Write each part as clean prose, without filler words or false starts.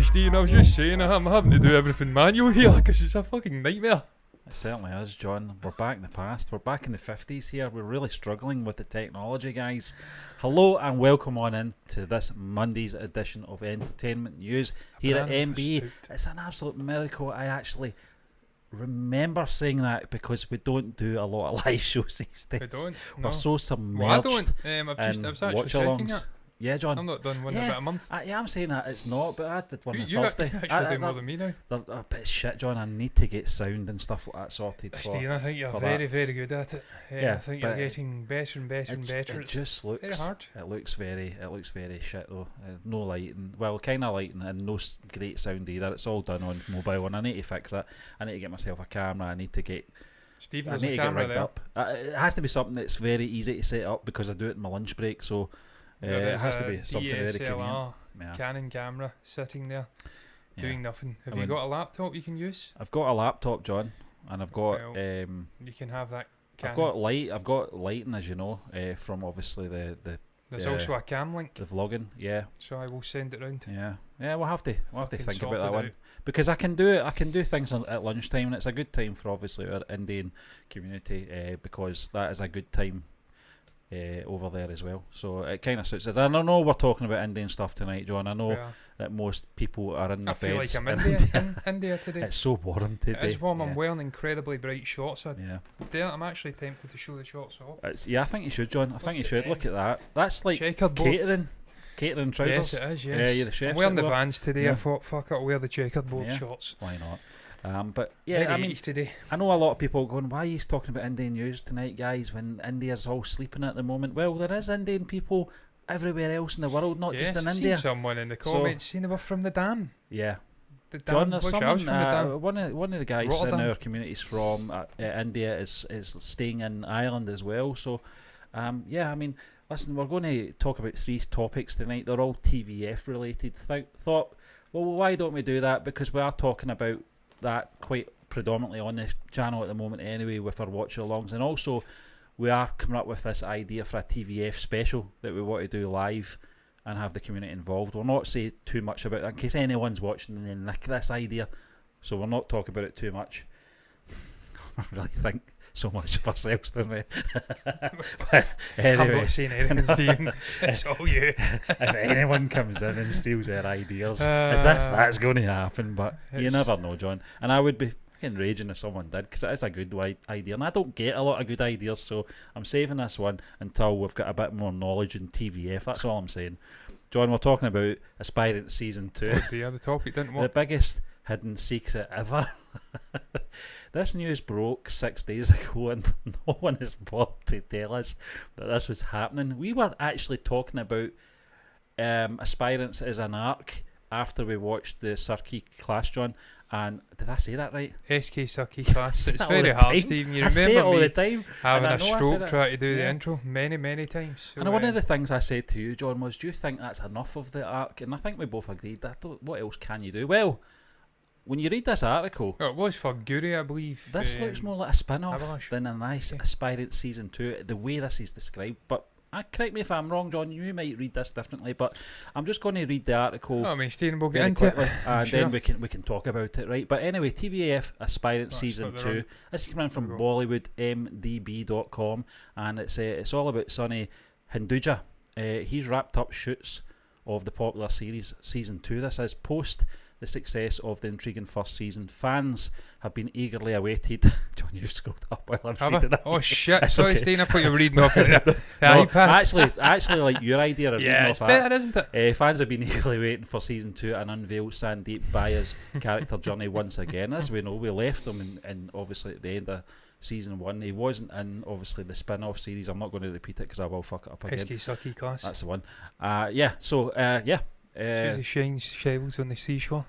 Steve, I was just saying I'm having to do everything manual here because it's a fucking nightmare. It certainly is, John. We're back in the past. We're back in the 50s here. We're really struggling with the technology, guys. Hello and welcome on in to this Monday's edition of Entertainment News here at MB. It's an absolute miracle. I actually remember saying that because we don't do a lot of live shows these days. We don't. No. We're so submerged. Well, I don't. I was actually checking it. Yeah, John. I'm not done one about a month. I'm saying that it's not, but I did one on You Thursday. actually do more than me now. They're a bit shit, John. I need to get sound and stuff like that sorted. Steve, I think you're very, very good at it. Yeah, I think you're getting better and better and better. It just looks very hard. It looks very shit though. No lighting, well, kind of lighting, and no great sound either. It's all done on mobile, and I need to fix that. I need to get myself a camera. I need to get. Stephen, I need to get rigged up. It has to be something that's very easy to set up because I do it in my lunch break. So it has to be something very convenient. Yeah. Canon camera sitting there doing nothing. Have you got a laptop you can use? I've got a laptop, John, and I've got you can have that Canon. I've got lighting, as you know, from obviously the there's also a cam link, the vlogging, so I will send it round. We'll have to think about that one because I can do things at lunchtime, and it's a good time for obviously our Indian community because that is a good time over there as well, so it kind of suits us. And I know we're talking about Indian stuff tonight, John. I know that most people are in the beds. I feel like I'm in India today. It's so warm today. It is warm. I'm wearing incredibly bright shorts. I'm actually tempted to show the shorts off. I think you should, John. I think you should. Look at that. That's like catering trousers. Yes, it is. Yes. You're the chef. I'm wearing the Vans today. I thought, fuck it, I'll wear the checkered board shorts. Why not? But today. I know a lot of people going, why are you talking about Indian news tonight, guys, when India's all sleeping at the moment? Well, there is Indian people everywhere else in the world, not just in India. Someone in the comments saying they were from the dam. Yeah. The dam. John, there's someone, one of the guys Rotterdam. In our communities from India is staying in Ireland as well. So, listen, we're going to talk about 3 topics tonight. They're all TVF related. Thought, well, why don't we do that? Because we are talking about that quite predominantly on the channel at the moment anyway with our watch alongs, and also we are coming up with this idea for a TVF special that we want to do live and have the community involved. We'll not say too much about that in case anyone's watching and they nick this idea, so we'll not talk about it too much. I really think so much of ourselves, don't we? Anyway, I'm not saying anything, Stephen. It's all you. If anyone comes in and steals our ideas, as if that's going to happen, but you never know, John. And I would be fucking raging if someone did, because it is a good idea, and I don't get a lot of good ideas, so I'm saving this one until we've got a bit more knowledge in TVF. That's all I'm saying. John, we're talking about aspiring to season 2. Oh dear, the topic didn't work. The biggest hidden secret ever. This news broke 6 days ago, and no one has bothered to tell us that this was happening. We were actually talking about aspirants as an arc after we watched the Surkey class, John. And did I say that right? SK Sucky class. It's very hard, Stephen. You I say it remember all me the time, having and I a know I stroke said trying to do the Yeah. intro many times. So, And one of the things I said to you, John, was, do you think that's enough of the arc? And I think we both agreed. What else can you do? Well, when you read this article, it was for Guri, I believe. this looks more like a spin-off Avalanche. than a nice aspirant season 2, the way this is described. But correct me if I'm wrong, John, you might read this differently, but I'm just going to read the article I mean, Stephen, we'll get very into quickly, it. and Sure. then we can talk about it, right? But anyway, TVF aspirant season not 2. the This is coming from There we go. BollywoodMDB.com, and it's all about Sonny Hinduja. He's wrapped up shoots of the popular series season 2. This is post the success of the intriguing first season. Fans have been eagerly awaited. John, you've scrolled up while I'm Have reading I? it. Oh shit! It's Sorry, okay. Stephen. I thought you were reading off the No, iPad. actually, like your idea of Yeah, reading it's off better, isn't it? fans have been eagerly waiting for season 2 and unveil Sandeep Baya's character journey once again. As we know, we left him in obviously at the end of season 1. He wasn't in obviously the spin-off series. I'm not going to repeat it because I will fuck it up again. SK Sucky class. That's the one. Yeah. So yeah. Susie shines shells on the seashore.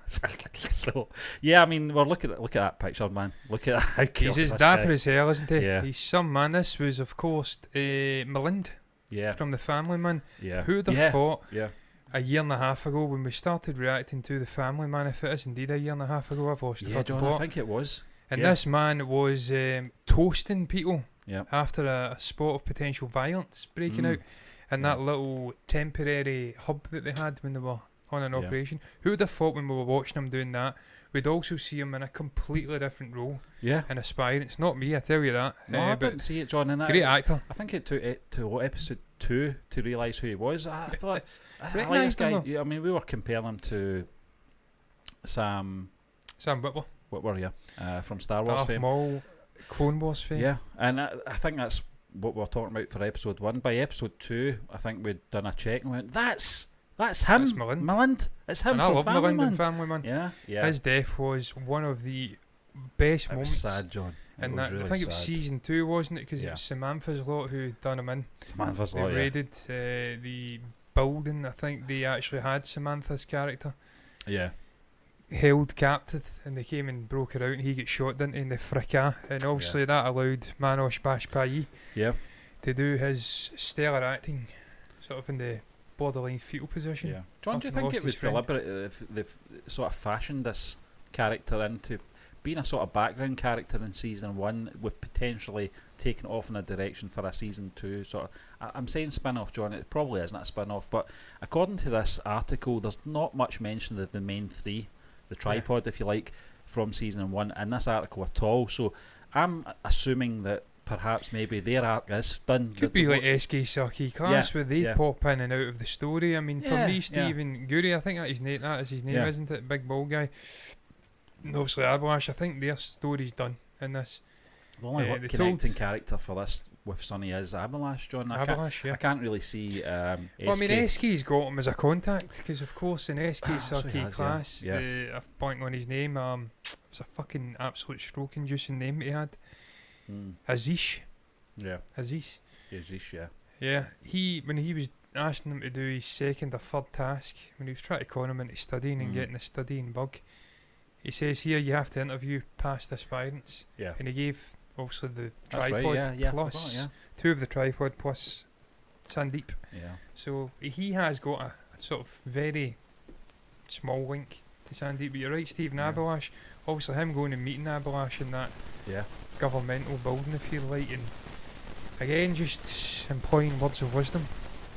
So yeah, I mean, we're look at that picture, man. Look at how cute He's as this dapper guy. as hell, isn't he? Yeah. He's some man. This was, of course, Melinda Yeah. from the Family Man. Yeah. Who would have thought Yeah. a year and a half ago when we started reacting to the Family Man? If it is indeed a year and a half ago, I've lost the Yeah, fucking John, I plot. think it was. And yeah. this man was toasting people Yeah. after a spot of potential violence breaking out in that little temporary hub that they had when they were on an Yeah. operation. Who would have thought when we were watching him doing that, we'd also see him in a completely different role Yeah. in Aspirants? Not me, I tell you that. No, I but didn't see it, John. And great actor. I think it took it to episode 2 to realise who he was. I thought I like this recognised him guy. though. Yeah, I mean, we were comparing him to Sam Sam Whitwer, Whitwer, from Star Wars Darth fame. Maul, Clone Wars fame. Yeah, and I think that's what we're talking about for episode 1. By episode 2, I think we'd done a check and went, that's him, That's Melinda. Melinda. It's him And I from love Family Melinda Man. and Family Man. Yeah. His death was one of the best It was moments. sad, John. It And was that, really I think it was sad. season 2, wasn't it? Because Yeah. it was Samantha's lot who done him in. Samantha's They Law, yeah. raided the building. I think they actually had Samantha's character Yeah. held captive, and they came and broke her out, and he got shot into in the fracas. And obviously that allowed Manoj Bajpayee Yeah. to do his stellar acting, sort of in the borderline fetal position. Yeah. John, do you Fucking think lost it was his friend. deliberate if they've sort of fashioned this character into being a sort of background character in season 1 with potentially taking it off in a direction for a season 2 sort of? I'm saying spin-off, John. It probably isn't a spin-off, but according to this article, there's not much mention of the main three, the tripod, if you like, from season 1 in this article at all. So I'm assuming that perhaps maybe their arc is done. Could be like SK Saki class, where they yeah. pop in and out of the story. I mean, for Yeah, me, yeah. Stephen Guri, I think that is his name, Yeah. isn't it? Big bald guy. And obviously Abalash, I think their story's done in this. the only they connecting told- character for this with Sonny is Abalash, John. Abalash, I yeah. can't really see Well, I SK. mean, SK's got him as a contact, because of course in SK So he Saki has, class, yeah. I'm blanking on his name, it was a fucking absolute stroke-inducing name he had. Aziz. Yeah. Aziz. Yeah. Yeah, when he was asking him to do his second or third task, when he was trying to con him into studying and getting the studying bug, he says here you have to interview past aspirants. Yeah. And he gave obviously the That's tripod right, yeah, plus I forgot, 2 of the tripod plus Sandeep. yeah. So he has got a sort of very small link to Sandeep. But you're right, Stephen Yeah. Abalash. Obviously him going and meeting Abalash in that Yeah. governmental building, if you like, and again just employing words of wisdom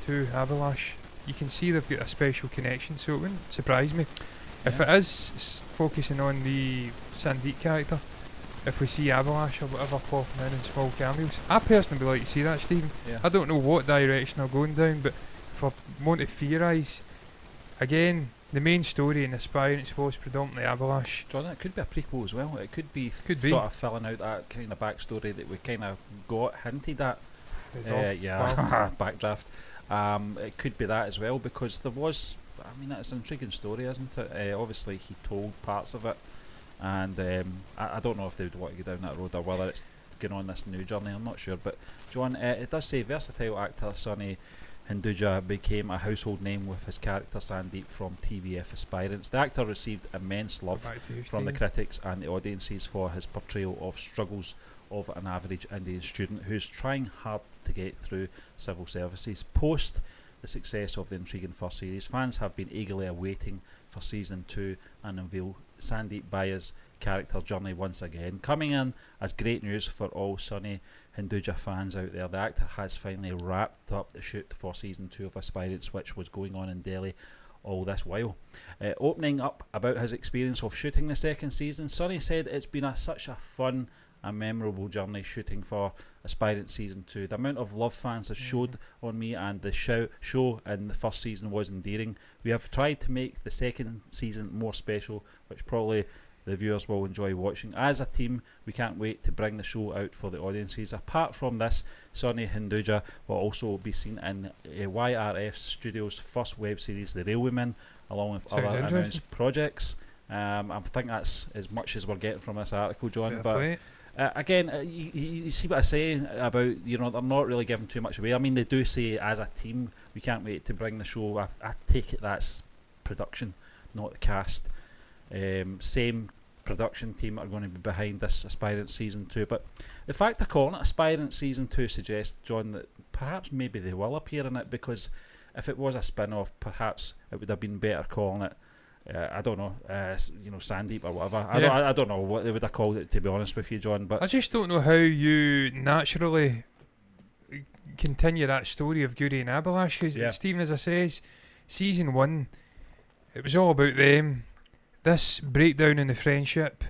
to Abalash. You can see they've got a special connection, so it wouldn't surprise me if it is focusing on the Sandeep character, if we see Abalash or whatever popping in small cameos. I personally would like to see that, Stephen. Yeah. I don't know what direction they're going down, but if I want to theorise, again, the main story in Aspirants was predominantly Abalash. John, it could be a prequel as well. It could be Could sort be. of filling out that kind of backstory that we kind of got hinted at. The dog. Yeah, backdraft. It could be that as well, because there was. I mean, it's an intriguing story, isn't it? Obviously, he told parts of it, and I don't know if they would want to go down that road or whether it's going on this new journey. I'm not sure, but John, it does say versatile actor Sonny Hinduja became a household name with his character Sandeep from TVF Aspirants. The actor received immense love Back to you, from the Steve. critics and the audiences for his portrayal of struggles of an average Indian student who's trying hard to get through civil services. Post the success of the intriguing first series, fans have been eagerly awaiting for season 2 and unveil Sandeep Baya's character journey once again. Coming in as great news for all Sonny Hinduja fans out there, the actor has finally wrapped up the shoot for season 2 of Aspirants, which was going on in Delhi all this while. Opening up about his experience of shooting the second season, Sonny said it's been such a fun and memorable journey shooting for Aspirant season 2. The amount of love fans have showed on me and the show in the first season was endearing. We have tried to make the second season more special, which probably the viewers will enjoy watching. As a team, we can't wait to bring the show out for the audiences. Apart from this, Sonny Hinduja will also be seen in YRF Studios' first web series, The Railwaymen, along with Sounds other interesting. announced projects. I think that's as much as we're getting from this article, John. Fair But play. again, you see what I say about, they're not really giving too much away. I mean, they do say as a team, we can't wait to bring the show. I take it that's production, not the cast. Same production team are going to be behind this Aspirant season 2. But the fact of calling it Aspirant season 2 suggests, John, that perhaps maybe they will appear in it, because if it was a spin-off, perhaps it would have been better calling it I don't know, Sandeep or whatever. I don't know what they would have called it, to be honest with you, John. But I just don't know how you naturally continue that story of Guri and Abalash, because Stephen, as I says, season 1, it was all about them. This breakdown in the friendship,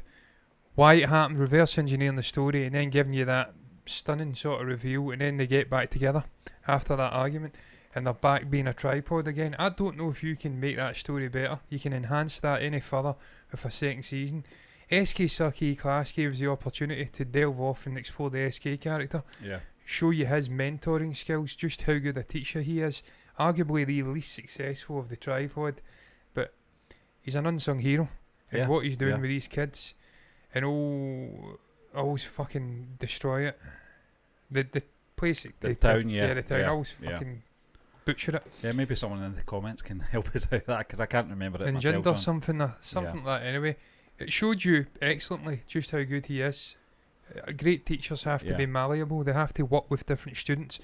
why it happened, reverse engineering the story, and then giving you that stunning sort of reveal, and then they get back together after that argument, and they're back being a tripod again. I don't know if you can make that story better. You can enhance that any further with a second season. SK Saki class gave us the opportunity to delve off and explore the SK character. Yeah. Show you his mentoring skills, just how good a teacher he is. Arguably the least successful of the tripod, but he's an unsung hero. And what he's doing with these kids, and always fucking destroy it. The place, the town, the town, yeah, always fucking butcher it. Yeah, maybe someone in the comments can help us out with that, because I can't remember it And myself. Jinder, something like that. Anyway, it showed you excellently just how good he is. Great teachers have to be malleable. They have to work with different students.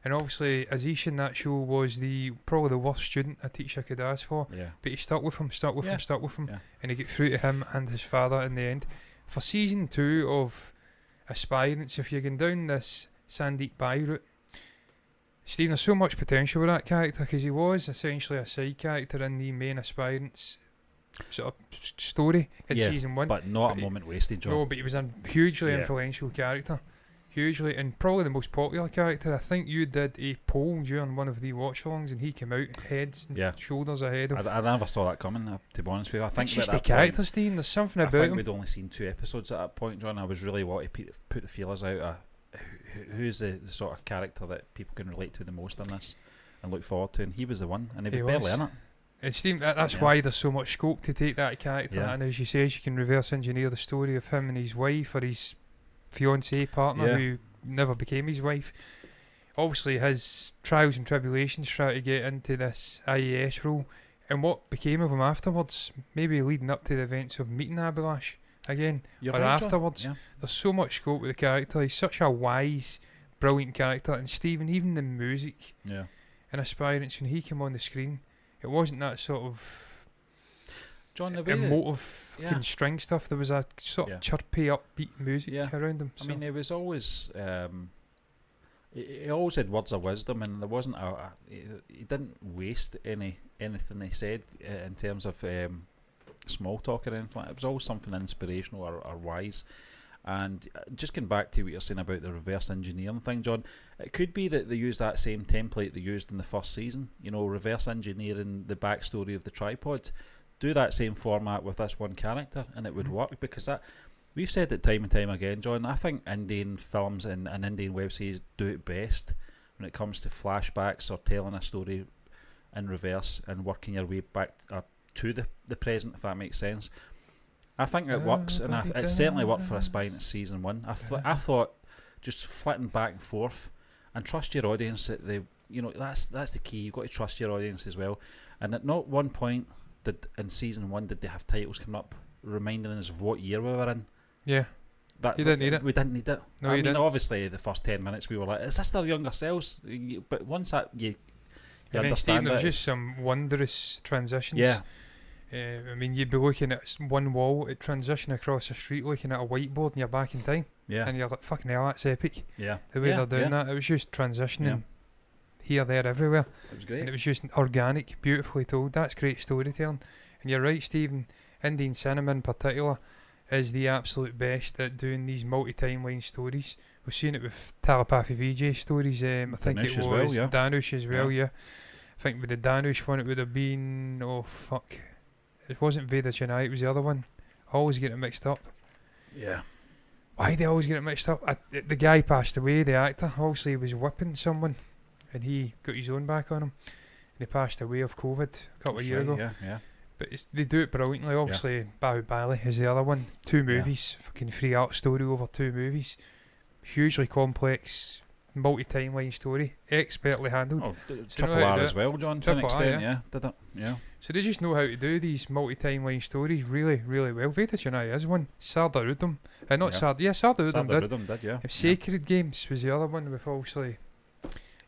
And obviously, Azish in that show was probably the worst student a teacher could ask for. Yeah. But he stuck with him, Yeah. and he got through to him and his father in the end. For season 2 of Aspirants, if you're going down this Sandeep Bai route, Steve, there's so much potential with that character, because he was essentially a side character in the main Aspirants sort of story in season 1. But not a moment wasted, John. No, but he was a hugely influential character. Hugely, and probably the most popular character. I think you did a poll during one of the watch-alongs, and he came out heads and shoulders ahead of. I never saw that coming, to be honest with you. I think it's just at the that character, point, Steve. There's something I about think him. we'd only seen 2 episodes at that point, John. I was really wanting to put the feelers out. Who's the sort of character that people can relate to the most in this and look forward to, and he was the one, and he was barely in it. And Steve, that's why there's so much scope to take that character, and as you say, you can reverse engineer the story of him and his wife, or his fiancée partner who never became his wife. Obviously his trials and tribulations trying to get into this IAS role, and what became of him afterwards, maybe leading up to the events of meeting Abhilash again, afterwards. There's so much scope with the character. He's such a wise, brilliant character. And Stephen, even the music in Aspirants, when he came on the screen, it wasn't that sort of John, the way emotive string stuff. There was a sort of chirpy, upbeat music around him. I mean, it was always he always had words of wisdom, and there wasn't he didn't waste anything he said in terms of small talk or anything. It was always something inspirational or wise. And just going back to what you're saying about the reverse engineering thing, John, it could be that they use that same template they used in the first season, you know, reverse engineering the backstory of the tripod. Do that same format with this one character and it would work, because that, we've said it time and time again, John, I think Indian films and Indian web series do it best when it comes to flashbacks or telling a story in reverse and working your way back to the present, if that makes sense. I think it works, and it certainly worked for Aspirant season 1. I thought just flitting back and forth, and trust your audience that they, you know, that's the key. You've got to trust your audience as well. And at not one point in season 1 did they have titles coming up reminding us of what year we were in. Yeah. You didn't need it. We didn't need it. No, I you mean, didn't. obviously the first 10 minutes we were like, is this their younger selves? But once that you And then understand Stephen, there was it, just some wondrous transitions. yeah, I mean, you'd be looking at one wall, it transition across the street, looking at a whiteboard, and you're back in time. yeah, And you're like, fucking hell, that's epic. yeah. The way Yeah, they're doing yeah. that, it was just transitioning Yeah. here, there, everywhere. It was great. And it was just organic, beautifully told. That's great storytelling. And you're right, Stephen, Indian cinema in particular is the absolute best at doing these multi-timeline stories. We've seen it with Telepathy VJ stories. I think Danush it as was well, yeah. Danush as well, Yeah. yeah. I think with the Danush one, it would have been, it wasn't Veda Chennai, it was the other one. I always get it mixed up. Yeah. Why do I always get it mixed up? The guy passed away, the actor. Obviously, he was whipping someone, and he got his own back on him. And he passed away of COVID a couple of years ago. Yeah, yeah. But they do it brilliantly. Obviously, Bahubali is the other one. 2 movies, fucking 3-act story over 2 movies. Hugely complex, multi-timeline story. Expertly handled. Oh, So Triple know how to R do as it. well, John, to an Triple R, extent, yeah. yeah. Did it? Yeah. So they just know how to do these multi-timeline stories really, really well. Veda Chennai is one. Sarda Udam. Not Yeah. Sarda. Yeah, Sarda Udam did. Rhythm did, yeah. Sacred Games was the other one with obviously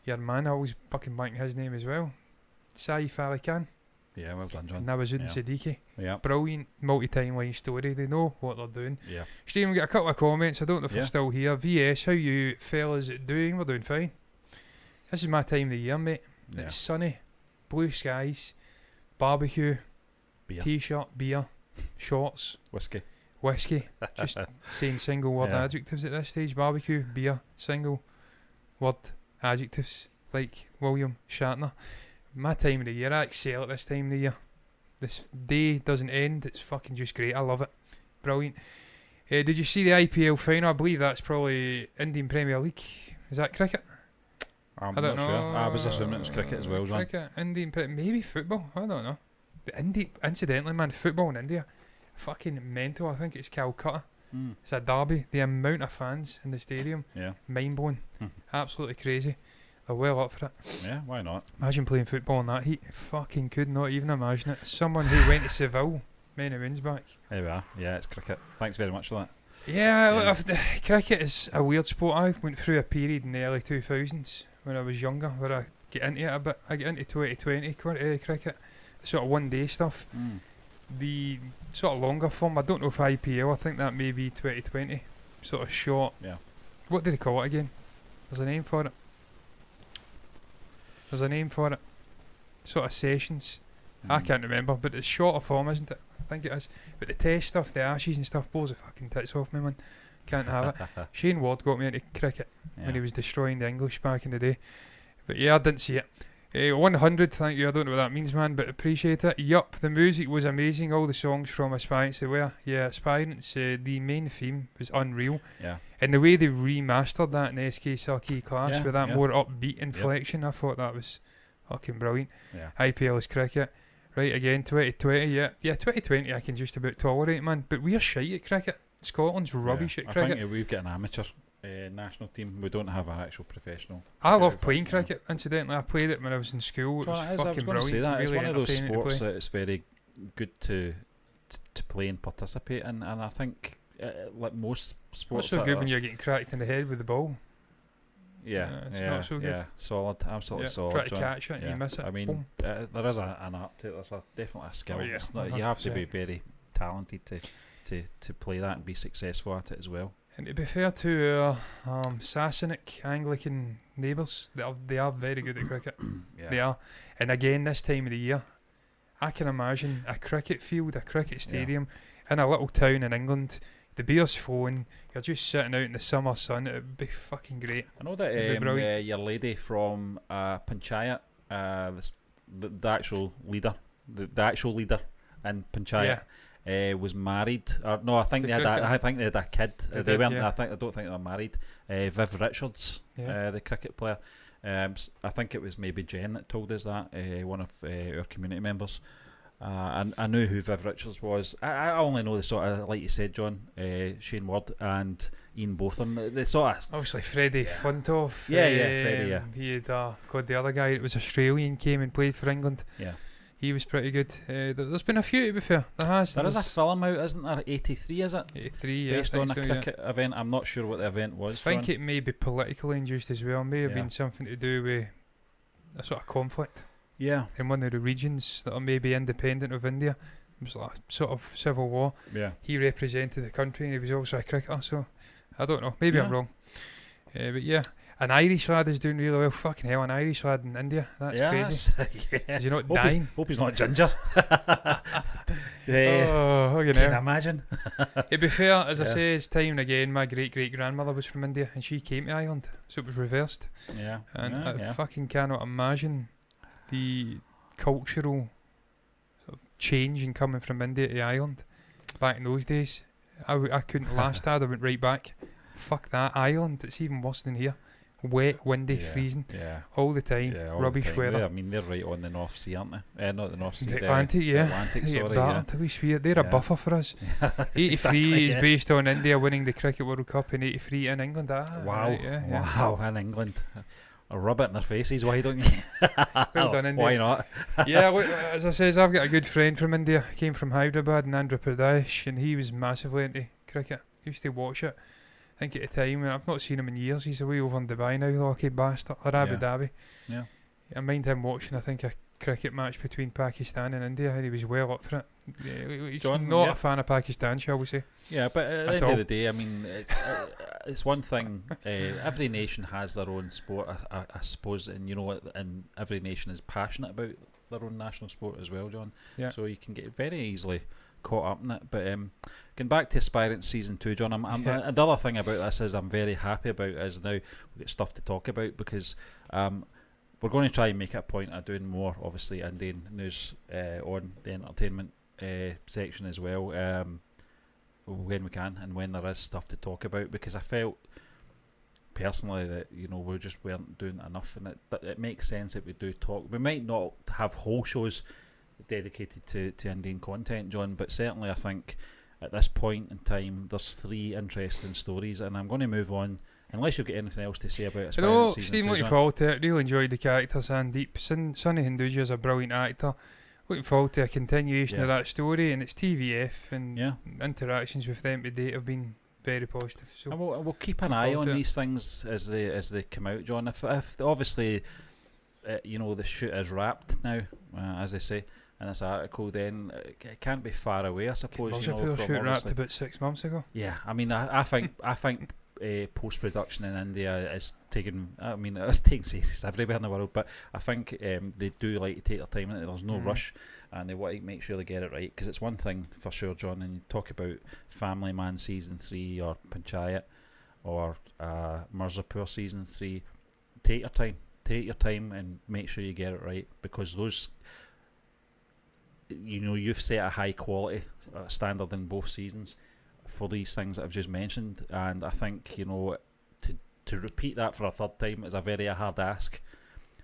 your man. I always fucking blank his name as well. Saif Ali Khan. Yeah, well done, And John. Nawazuddin Yeah. Siddiqui. Yeah, Brilliant multi-timeline story. They know what they're doing. yeah. Stephen, we got a couple of comments. I don't know if Yeah. they're still here. VS, how you fellas doing? We're doing fine. This is my time of the year, mate. Yeah. It's sunny, blue skies, barbecue, Beer. t-shirt, beer, shorts, Whiskey. whiskey. Just saying single word Yeah. adjectives at this stage. Barbecue, beer, single word adjectives like William Shatner. My time of the year, I excel at this time of the year. This day doesn't end. It's fucking just great. I love it. Brilliant. Did you see the IPL final? I believe that's probably Indian Premier League. Is that cricket? I'm I don't not know. sure. I was assuming it was cricket as well, John. Cricket, Indian, maybe football. I don't know. Incidentally, man, football in India, fucking mental. I think it's Calcutta. Mm. It's a derby. The amount of fans in the stadium, Yeah. mind blowing. Absolutely crazy. They're well up for it. Yeah, why not? Imagine playing football in that heat. Fucking could not even imagine it. Someone who went to Seville many moons back. There we are. Yeah, it's cricket. Thanks very much for that. Yeah, Yeah. cricket is a weird sport. I went through a period in the early 2000s when I was younger where I get into it a bit. I get into 2020 cricket, sort of one day stuff. Mm. The sort of longer form, I don't know if IPL, I think that may be 2020. Sort of short. Yeah. What do they call it again? There's a name for it. Sort of sessions. I can't remember, but it's shorter form, isn't it? I think it is. But the test stuff, the Ashes and stuff, blows the fucking tits off me, man. Can't have it. Shane Ward got me into cricket Yeah. when he was destroying the English back in the day. But yeah, I didn't see it. 100, thank you. I don't know what that means, man, but appreciate it. Yup, the music was amazing. All the songs from Aspirants, they were. Yeah, Aspirants, the main theme was unreal. Yeah. And the way they remastered that in SK Saki class Yeah, with that yeah. more upbeat inflection, I thought that was fucking brilliant. Yeah. IPL is cricket. Right, again, 2020, yeah. Yeah, 2020 I can just about tolerate, man. But we're shite at cricket. Scotland's rubbish at I cricket. think we've got an amateur national team. We don't have an actual professional. I love Yeah, playing yeah. cricket, incidentally. I played it when I was in school. It was I was fucking going to brilliant. say that. It's really one of those entertaining to sports play. that it's very good to play and participate in, and I think like most sports, Not so good that when are- you're getting cracked in the head with the ball. yeah, it's yeah, not so good. yeah, solid, absolutely Yeah, solid. try to John. catch it and you Yeah. miss it. I mean, Boom. there is an art to it. There's definitely a skill. Oh, yeah, It's not, you have to be 100%. very talented to play that and be successful at it as well. And to be fair to our Sasanic Anglican neighbours, they are very good at cricket. Yeah. They are. And again, this time of the year, I can imagine a cricket field, a cricket stadium in a little town in England the beer's flowing, you're just sitting out in the summer sun, it would be fucking great. I know that It'd be brilliant. your lady from Panchayat, the actual leader, the actual leader in Panchayat, was married. No, I think To they had cricket. I think they had a kid. They They did, weren't. yeah. I don't think they were married. Viv Richards, Yeah. the cricket player. I think it was maybe Jen that told us that, one of our community members. And I knew who Viv Richards was. I only know the sort of, like you said, John, Shane Ward and Ian Botham. The sort of, Obviously Freddie Flintoff. Yeah, Freddie, yeah. He had, God, the other guy, it was Australian, came and played for England. yeah. He was pretty good. There's been a few, to be fair. There is a film out, isn't there? 83, is it? 83, yeah. Based I on a think so, cricket event. I'm not sure what the event I was. think John. it may be politically induced as well. May have Yeah. been something to do with a sort of conflict Yeah, in one of the regions that are maybe independent of India. It was like a sort of civil war. yeah. He represented the country and he was also a cricketer, so I don't know. Maybe I'm Yeah. wrong. But yeah, an Irish lad is doing really well. Fucking hell, an Irish lad in India. That's crazy. yeah. Is he not Hope dying? Hope he's not ginger. Yeah. Oh, you Can you know. imagine? To be fair, as I Yeah. say, it's time and again. My great grandmother was from India and she came to Ireland, so it was reversed. Yeah. And yeah, I yeah. fucking cannot imagine the cultural sort of change in coming from India to Ireland back in those days. I couldn't last that. I went right back. Fuck that. Ireland, it's even worse than here. Wet, windy, Yeah, freezing Yeah. all the time. Yeah, all Rubbish the time. weather. I mean, they're right on the North Sea, aren't they? Not the North Sea. The Atlantic, the yeah. Atlantic, They get sorry. Yeah. battered, we swear. They're a Yeah. buffer for us. 83 Exactly, is yeah. based on India winning the Cricket World Cup in 83 in England. Wow. Right, yeah. Wow. In England. A rub it in their faces, why don't you? Well done, India. Why not? Yeah, look, as I says, I've got a good friend from India. Came from Hyderabad in Andhra Pradesh, and he was massively into cricket. He used to watch it. I think at the time, and I've not seen him in years. He's away over in Dubai now, the lucky bastard, or Abu Yeah. Dhabi. Yeah. I mind him watching, I think, a cricket match between Pakistan and India, and he was well up for it. Yeah, he's John, not yeah. a fan of Pakistan, shall we say? Yeah, but at the At end all. of the day, I mean, it's one thing. Every nation has their own sport, I suppose, and you know what? And every nation is passionate about their own national sport as well, John. Yeah. So you can get very easily caught up in it. But getting back to Aspirant Season 2, John, Yeah. the other thing about this is I'm very happy about is now we've got stuff to talk about because we're going to try and make it a point of doing more, obviously, Indian news on the entertainment section as well, when we can and when there is stuff to talk about, because I felt personally that we just weren't doing enough, and it makes sense that we do talk. We might not have whole shows dedicated to Indian content, John, but certainly I think at this point in time there's 3 interesting stories, and I'm going to move on unless you've got anything else to say about it. Hello, Steve, looking forward to it. Really enjoyed the characters and Deep. Sonny Hinduja is a brilliant actor. Looking forward to a continuation of that story, and it's TVF, and interactions with them to date have been very positive. So and we'll keep an eye on these things as they come out, John. If obviously the shoot is wrapped now, as they say in this article, then it can't be far away, I suppose. From shoot wrapped about 6 months ago. Yeah, I mean, I think post production in India is taking. I mean, it's taking serious everywhere in the world, but I think they do like to take their time in it. There's no rush, and they want to make sure they get it right. Because it's one thing for sure, John, and you talk about Family Man season 3 or Panchayat or Mirzapur season 3. Take your time, and make sure you get it right, because those. You've set a high quality standard in both seasons for these things that I've just mentioned, and I think to repeat that for a third time is a very hard ask.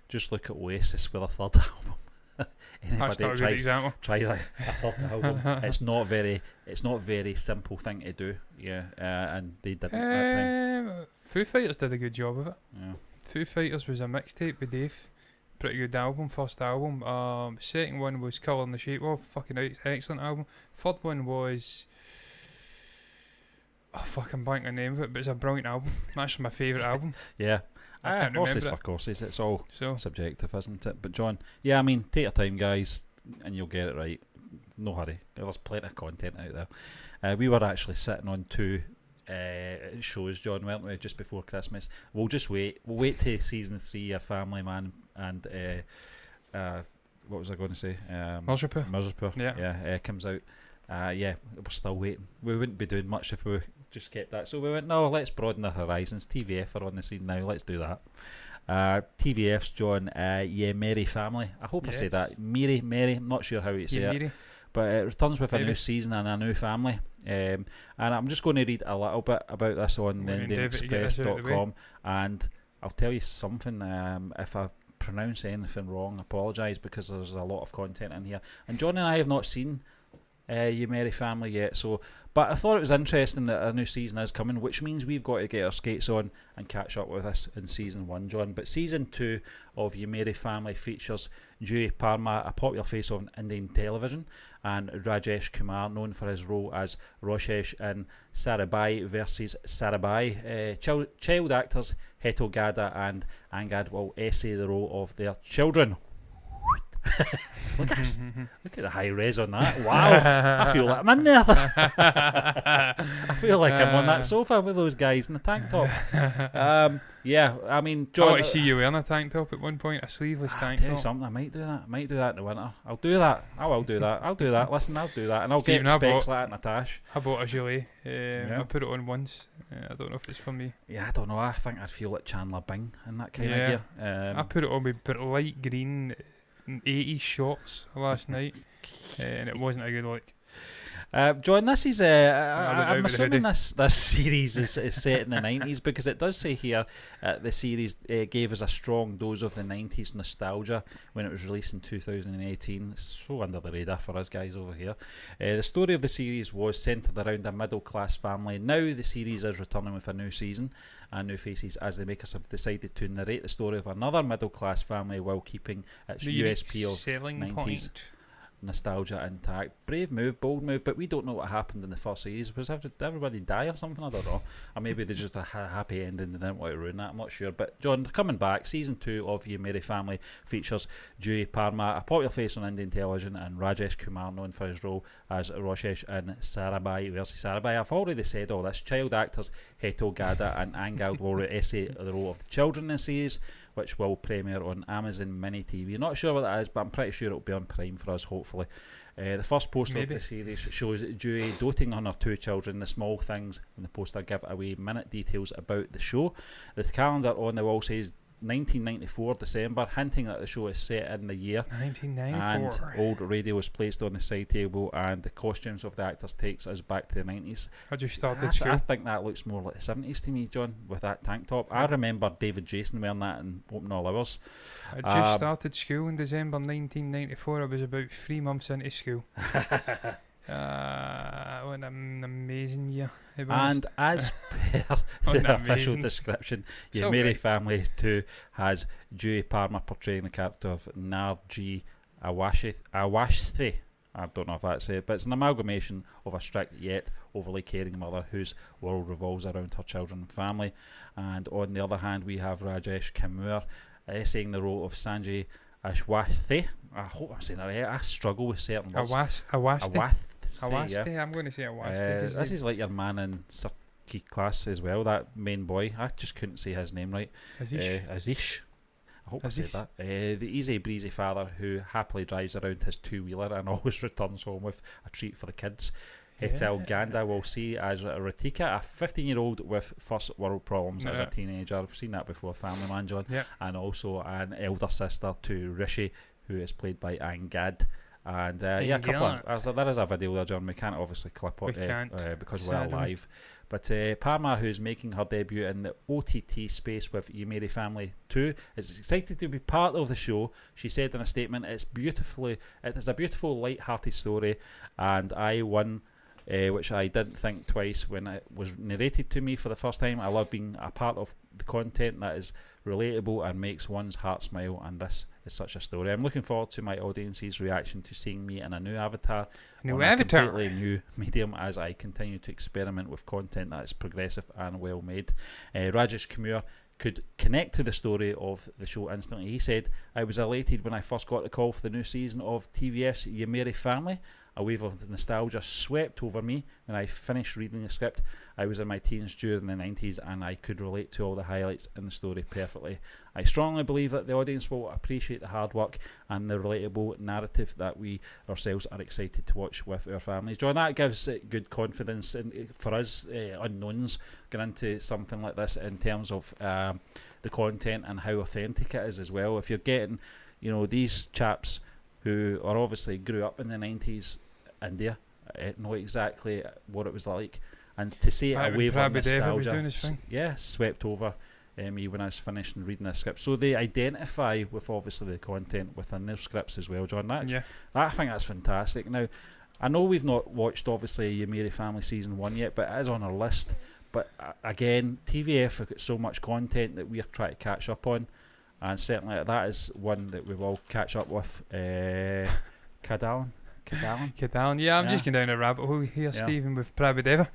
Just look at Oasis with a third album. That's not a good example. Try a third album. It's not very simple thing to do. Yeah, and they didn't that time. Foo Fighters did a good job of it. Yeah. Foo Fighters was a mixtape with Dave. Pretty good album, first album. Second one was Colour in the Shape of, fucking excellent album. Third one was I'm blanking the name of it, but it's a brilliant album. That's my favourite album. Yeah. I can't Horses remember for courses, it's all So subjective, isn't it? But John, yeah, I mean, take your time, guys, and you'll get it right. No hurry. There's plenty of content out there. We were actually sitting on 2 shows, John, weren't we, just before Christmas? We'll just wait. We'll wait till season 3 of Family Man and what was I going to say? Mirzapur. Mirzapur. Yeah. Comes out. yeah, we're still waiting. We wouldn't be doing much if we just kept that. So we went, no, let's broaden our horizons. TVF are on the scene now. Let's do that. TVF's John, Meri family. I hope I say that. Meri. I'm not sure how you say it. But it returns with a new season and a new family. And I'm just going to read a little bit about this on TheIndianExpress.com. And I'll tell you something. If I pronounce anything wrong, I apologise, because there's a lot of content in here. And John and I have not seen Meri family yet, but I thought it was interesting that a new season is coming, which means we've got to get our skates on and catch up with this in season 1, John. But season 2 of Meri family features Juhi Parmar, a popular face on Indian television, and Rajesh Kumar, known for his role as Rajesh in Sarabhai versus Sarabhai. Child actors Heto Gada and Angad will essay the role of their children. Look at the high res on that. Wow, I feel like I'm in there. I feel like I'm on that sofa with those guys in the tank top. Yeah, I mean, John, I want to see you wearing a tank top at one point, a sleeveless tank top. Tell you something, I might do that in the winter. I'll do that. I will do that. I'll do that. Listen, I'll do that, and I'll get specs like that, Natash. I bought a gilet. I put it on once. I don't know if it's for me. Yeah, I don't know. I think I'd feel like Chandler Bing in that kind of gear. I put it on with light green 80s shorts last night, and it wasn't a good look. John, this is I'm assuming this series is set in the 90s, because it does say here the series gave us a strong dose of the 90s nostalgia when it was released in 2018. It's so under the radar for us guys over here. The story of the series was centred around a middle class family. Now the series is returning with a new season and new faces, as the makers have decided to narrate the story of another middle class family while keeping its USP of selling 90s point. Nostalgia intact. Brave move, bold move, but we don't know what happened in the first series. Did everybody die or something? I don't know. Or maybe they just had a happy ending and didn't want to ruin that. I'm not sure. But John, coming back, season 2 of Meri family features Juhi Parmar, a popular face on Indian television, and Rajesh Kumar, known for his role as Rajesh in Sarabhai versus Sarabhai. I've already said all this. Child actors Heto Gada and Angad will essay the role of the children in the series, which will premiere on Amazon Mini TV. Not sure what that is, but I'm pretty sure it'll be on Prime for us, hopefully. The first poster of the series shows Juhi doting on her 2 children. The small things in the poster give away minute details about the show. The calendar on the wall says 1994 December, hinting that the show is set in the year 1994. And old radio is placed on the side table, and the costumes of the actors takes us back to the 90s. I just started school. I think that looks more like the 70s to me, John, with that tank top. I remember David Jason wearing that in Open All Hours. I just started school in December 1994. I was about 3 months into school. What an amazing year. And as per the official description, Meri family 2 has Juhi Parmar portraying the character of Narji Awashthi. I don't know if that's it, but it's an amalgamation of a strict yet overly caring mother whose world revolves around her children and family. And on the other hand, we have Rajesh Kumar essaying the role of Sanjay Ashwathi. I hope I'm saying that right. I struggle with certain words. Awashthi. Yeah. I'm going to say Awashthi. This is like your man in Circuit class as well, that main boy. I just couldn't say his name right. Azish. I hope I said that. The easy breezy father who happily drives around his 2-wheeler and always returns home with a treat for the kids. Hetal Ganda will see as Ratika, a 15-year-old with first world problems as a teenager. I've seen that before, Family Man, John. And also an elder sister to Rishi, who is played by Angad. And there is a video there, John. We can't obviously clip it because we're live. But Parmar, who's making her debut in the OTT space with Meri Family 2, is excited to be part of the show. She said in a statement, it is a beautiful, light-hearted story, and I won, which I didn't think twice when it was narrated to me for the first time. I love being a part of the content that is relatable and makes one's heart smile, and this is such a story. I'm looking forward to my audience's reaction to seeing me in a new avatar, a completely new medium, as I continue to experiment with content that is progressive and well made. Rajesh Kumar could connect to the story of the show instantly. He said, I was elated when I first got the call for the new season of TVF's Meri Family. A wave of nostalgia swept over me when I finished reading the script. I was in my teens during the 90s and I could relate to all the highlights in the story perfectly. I strongly believe that the audience will appreciate the hard work and the relatable narrative that we ourselves are excited to watch with our families. John, that gives good confidence for us unknowns going into something like this in terms of the content and how authentic it is as well. If you're getting, these chaps who are obviously grew up in the 90s India, know exactly what it was like, and to see a wave of nostalgia, swept over me when I was finishing reading the script. So they identify with obviously the content within their scripts as well, John. I think that's fantastic. Now, I know we've not watched obviously your Meri Family season 1 yet, but it is on our list. But again, TVF have got so much content that we're trying to catch up on. And certainly that is one that we will catch up with. Cadallan? Yeah, I'm just going down a rabbit hole here, Stephen, with Prabhudeva.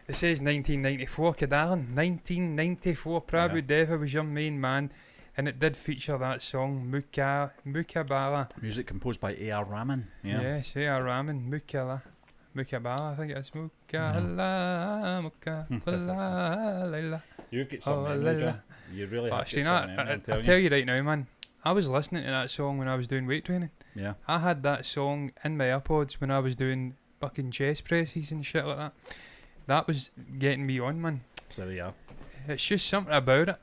It says 1994, Cadallan. 1994, Prabhudeva was your main man, and it did feature that song, Mukabala. Music composed by A.R. Rahman. Yeah. Yes, A.R. Rahman, Mukabala, I think it's Mukabala, Mukabala. You get something, John. You really have actually, I tell you right now, man, I was listening to that song when I was doing weight training. Yeah. I had that song in my AirPods when I was doing fucking chest presses and shit like that. That was getting me on, man. So there you are. It's just something about it.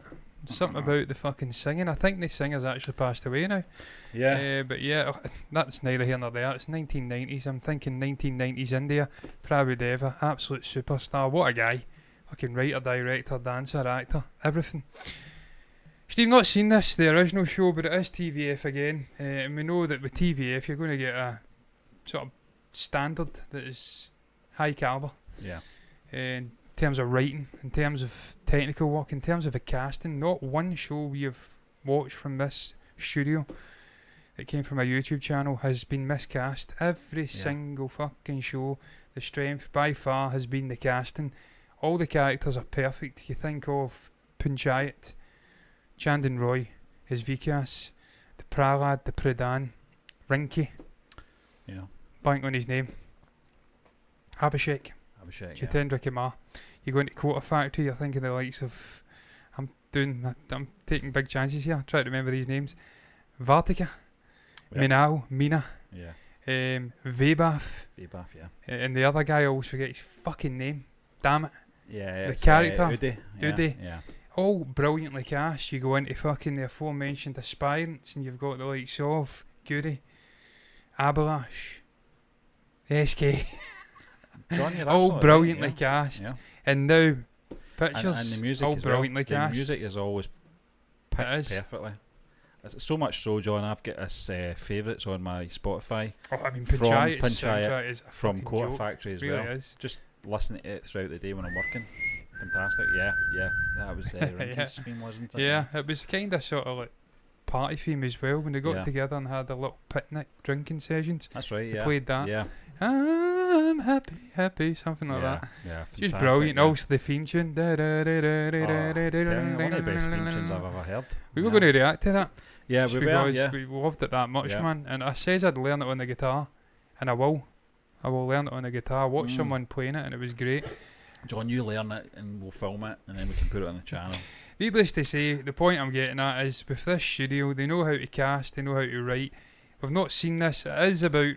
Something about the fucking singing. I think the singer's actually passed away now. Yeah. But yeah, that's neither here nor there. It's 1990s. I'm thinking 1990s India. Prabhudeva, absolute superstar. What a guy. Fucking writer, director, dancer, actor, everything. Steve, not seen this, the original show, but it is TVF again. And we know that with TVF, you're going to get a sort of standard that is high calibre. Yeah. In terms of writing, in terms of technical work, in terms of the casting. Not one show we have watched from this studio that came from a YouTube channel has been miscast. Every single fucking show, the strength by far has been the casting. All the characters are perfect. You think of Panchayat, Chandan Roy, his Vikas, the Prahlad, the Pradhan, Rinky. Yeah. Blank on his name. Abhishek, Jitendra Kumar. You go into Quarter Factory, you're thinking the likes of... I'm taking big chances here. Try to remember these names. Vartika, Minal, Meena. Yeah. Vaibhav, yeah. And the other guy, I always forget his fucking name. Damn it. Yeah, the character. Udi. Yeah. All brilliantly cast. You go into fucking the aforementioned aspirants and you've got the likes of Guri, Abhilash, SK. John, all brilliantly cast. Yeah. And now pictures and the music all as brilliantly well. cast. The music is always picked perfectly. It's so much so, John, I've got this favourites on my Spotify. Oh, I mean, Panchayat is from Quarter joke. Factory as really well. Is. Just listening to it throughout the day when I'm working. Fantastic. Yeah. That was Rinky's theme, wasn't it? Yeah, it was kind of sort of like party theme as well when they got together and had a little picnic drinking sessions. That's right. They played that. Yeah. I'm happy, something like that. Yeah, just brilliant. Yeah. Also the theme tune. One of the best theme tunes I've ever heard. We were going to react to that. Yeah, we were. We loved it that much, man. And I says I'd learn it on the guitar, and I will learn it on the guitar. Watch someone playing it, and it was great. John, you learn it, and we'll film it, and then we can put it on the channel. Needless to say, the point I'm getting at is with this studio, they know how to cast, they know how to write. We've not seen this. It is about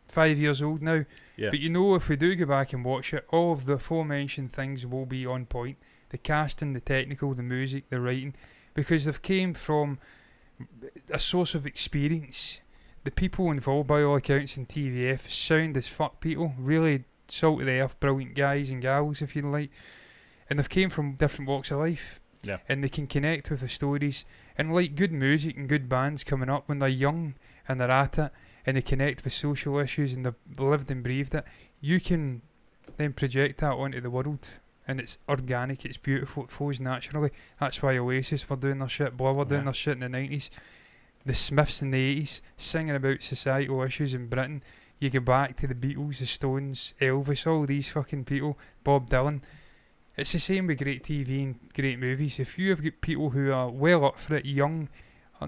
5 years old now. Yeah. But you know, if we do go back and watch it, all of the aforementioned things will be on point. The casting, the technical, the music, the writing, because they've came from a source of experience. The people involved, by all accounts, in TVF, sound as fuck people, really salt of the earth, brilliant guys and gals, if you like. And they've came from different walks of life. Yeah. And they can connect with the stories. And like good music and good bands coming up, when they're young and they're at it, and they connect with social issues and they've lived and breathed it, you can then project that onto the world. And it's organic, it's beautiful, it flows naturally. That's why Oasis were doing their shit, Blur were doing their shit in the 90s. The Smiths in the 80s, singing about societal issues in Britain. You go back to the Beatles, the Stones, Elvis, all these fucking people, Bob Dylan. It's the same with great TV and great movies. If you have got people who are well up for it, young,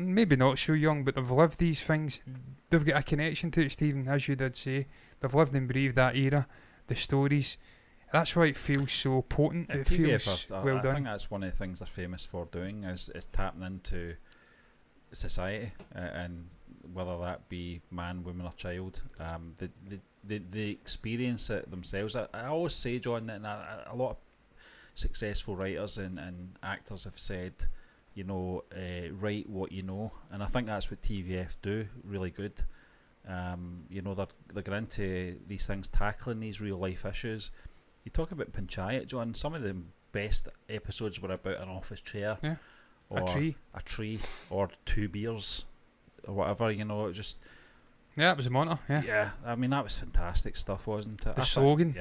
maybe not so young, but they've lived these things. They've got a connection to it, Stephen, as you did say. They've lived and breathed that era, the stories. That's why it feels so potent. It feels well done. I think that's one of the things they're famous for doing is tapping into society, and whether that be man, woman or child. They experience it themselves. I always say, John, that a lot of successful writers and actors have said, you know, write what you know, and I think that's what TVF do really good. You know, they're going into these things, tackling these real life issues. You talk about Panchayat, John. Some of the best episodes were about an office chair, or a tree, or 2 beers, or whatever. You know, it just it was a monitor. Yeah. I mean, that was fantastic stuff, wasn't it? The slogan.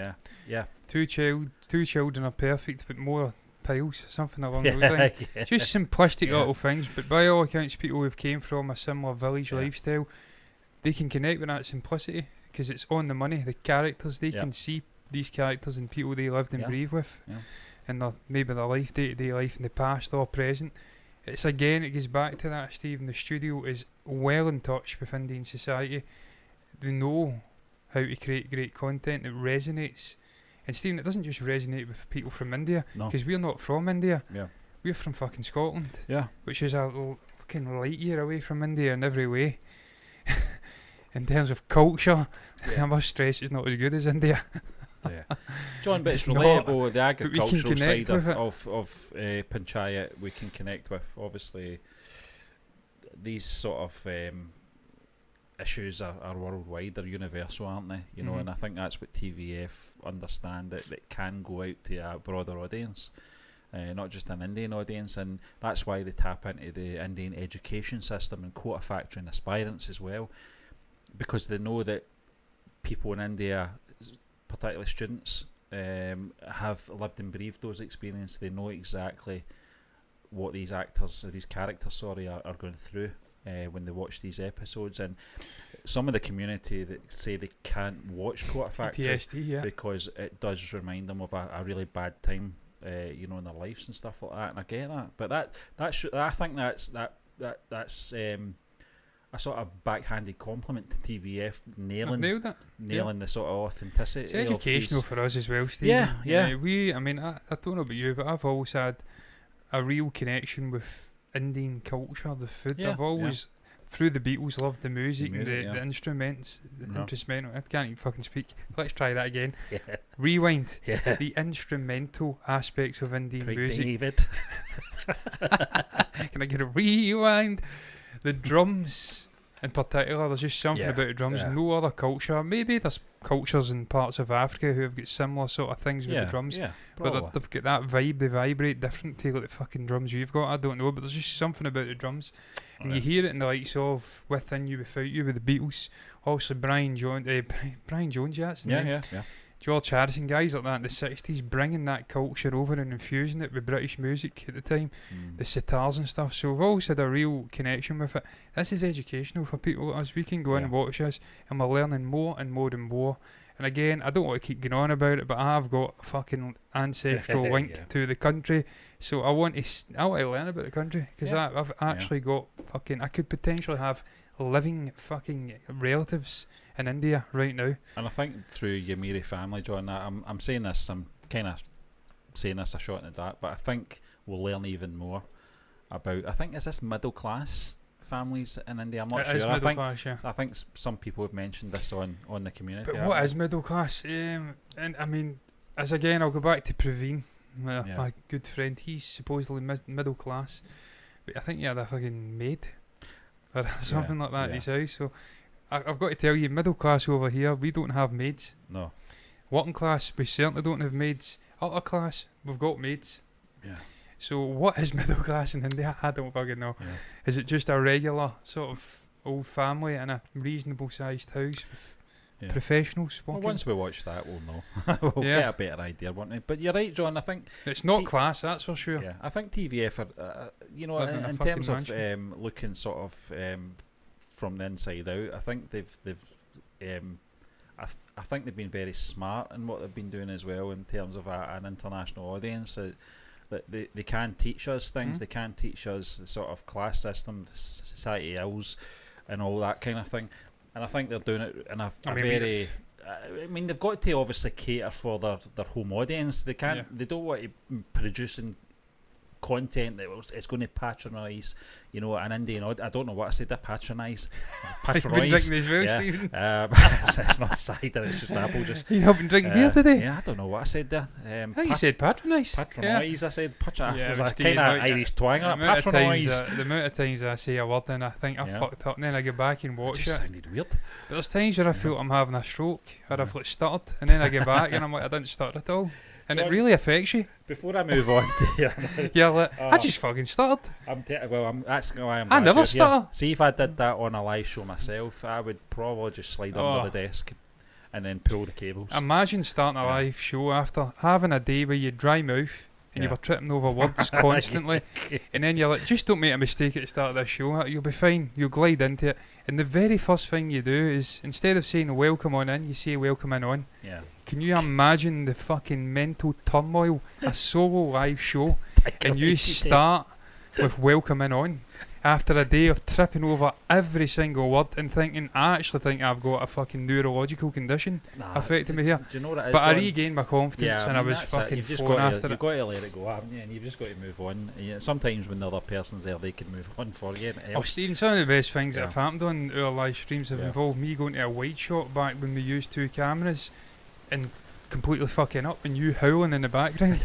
Yeah. Two children are perfect, but more piles, something along those lines. Just simplistic little things, but by all accounts, people who've came from a similar village lifestyle, they can connect with that simplicity because it's on the money. The characters, they can see these characters and people they lived and breathed with, and maybe their life, day-to-day life in the past or present. It's again, it goes back to that, Stephen. The studio is well in touch with Indian society. They know how to create great content that resonates. And Stephen, it doesn't just resonate with people from India, because we're not from India. We're from fucking Scotland, which is a fucking light year away from India in every way. In terms of culture, I must stress it's not as good as India. John, but it's relatable. The agricultural side of Panchayat we can connect with. Obviously, these sort of issues are worldwide. They're universal, aren't they? You know, and I think that's what TVF understand, that it can go out to a broader audience, not just an Indian audience, and that's why they tap into the Indian education system and quota factoring aspirants as well, because they know that people in India, particularly students, have lived and breathed those experiences. They know exactly what these characters are going through when they watch these episodes. And some of the community that say they can't watch Quota Factory PTSD, because it does remind them of a really bad time, you know, in their lives and stuff like that. And I get that, but I think that's a sort of backhanded compliment to TVF nailing the sort of authenticity. It's educational for us as well, Steve. Yeah. I mean, I don't know about you, but I've always had a real connection with Indian culture, the food. I've always, through the Beatles, loved the music the instruments, instrumental. I can't even fucking speak. Let's try that again. Rewind. The instrumental aspects of Indian music. David. Can I get a rewind? The drums, in particular, there's just something about the drums. No other culture. Maybe there's cultures in parts of Africa who have got similar sort of things with the drums, but they've got that vibe. They vibrate different to like the fucking drums we've got. I don't know, but there's just something about the drums, and you hear it in the likes of Within You, Without You with the Beatles. Also, Brian Jones, that's the name. George Harrison, guys like that in the 60s, bringing that culture over and infusing it with British music at the time, the sitars and stuff. So we've always had a real connection with it. This is educational for people like us. We can go in and watch this, and we're learning more and more and more. And again, I don't want to keep going on about it, but I've got a fucking ancestral link to the country, so I want to learn about the country, because I've actually got fucking, I could potentially have living fucking relatives in India right now. And I think through your Meri family, John, I'm saying this, I'm kind of saying this a shot in the dark, but I think we'll learn even more about, I think, is this middle class families in India? I'm not sure. Is middle class, I think some people have mentioned this on the community. But what is middle class? And I mean, as again, I'll go back to Praveen, my good friend. He's supposedly middle class, but I think he had a fucking maid or something like that at his house. So I've got to tell you, middle class over here, we don't have maids. No. Working class, we certainly don't have maids. Upper class, we've got maids. Yeah. So what is middle class in India? I don't fucking know. Yeah. Is it just a regular sort of old family in a reasonable sized house with professionals working? Well, once we watch that, we'll know. We'll get a better idea, won't we? But you're right, John. I think it's not class, that's for sure. Yeah, I think TVF are, you know, in terms of looking sort of from the inside out, I think I think they've been very smart in what they've been doing as well in terms of an international audience. that they can teach us things. They can teach us the sort of class system, society ills, and all that kind of thing. And I think they're doing it in a very. I mean, they've got to obviously cater for their home audience. They can't. They don't want to produce content that it's going to patronise, an Indian audience. I don't know what I said. I patronise. You've been drinking as well, Stephen. It's not cider. It's just apple juice. You haven't been drinking beer today. Yeah, I don't know what I said there. You said patronise. Patronise. I said patronise. Yeah, it was a kind of Irish twang on it. Patronise. The amount of times I say a word and I think I fucked up, and then I go back and watch it. Just sounded weird. But there's times where I feel I'm having a stroke, or I've stuttered, and then I get back and I'm like, I didn't stutter at all. And it really affects you. Before I move on to you're like, I just fucking stuttered. That's why I'm. I never stutter. Here. See, if I did that on a live show myself, I would probably just slide under the desk and then pull the cables. Imagine starting a live show after having a day where you dry mouth and you were tripping over words constantly, and then you're like, just don't make a mistake at the start of this show. You'll be fine. You'll glide into it. And the very first thing you do is, instead of saying welcome on in, you say welcome in on. Yeah. Can you imagine the fucking mental turmoil? A solo live show, and you start with welcome in on after a day of tripping over every single word and thinking, I actually think I've got a fucking neurological condition affecting me here. Do you know what it is, but John? I regained my confidence and I was fucking flowing after it. You've got to let it go, haven't you? And you've just got to move on. Sometimes when the other person's there, they can move on for you. Oh, Stephen, some of the best things that have happened on our live streams have involved me going to a wide shot back when we used 2 cameras and completely fucking up and you howling in the background.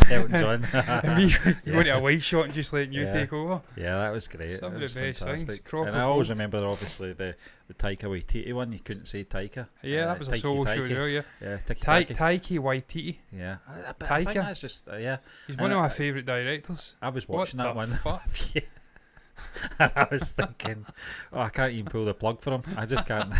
Elton John. And me going to a wide shot and just letting you take over. Yeah, that was great. Some of was the best fantastic. things. And I always remember, obviously, the Taika Waititi one. You couldn't say Taika. Yeah, that was a solo show as well, yeah. Taika Waititi. Yeah. I think that's just, He's one of my favourite directors. I was watching that one. Fuck? And I was thinking, I can't even pull the plug for him. I just can't.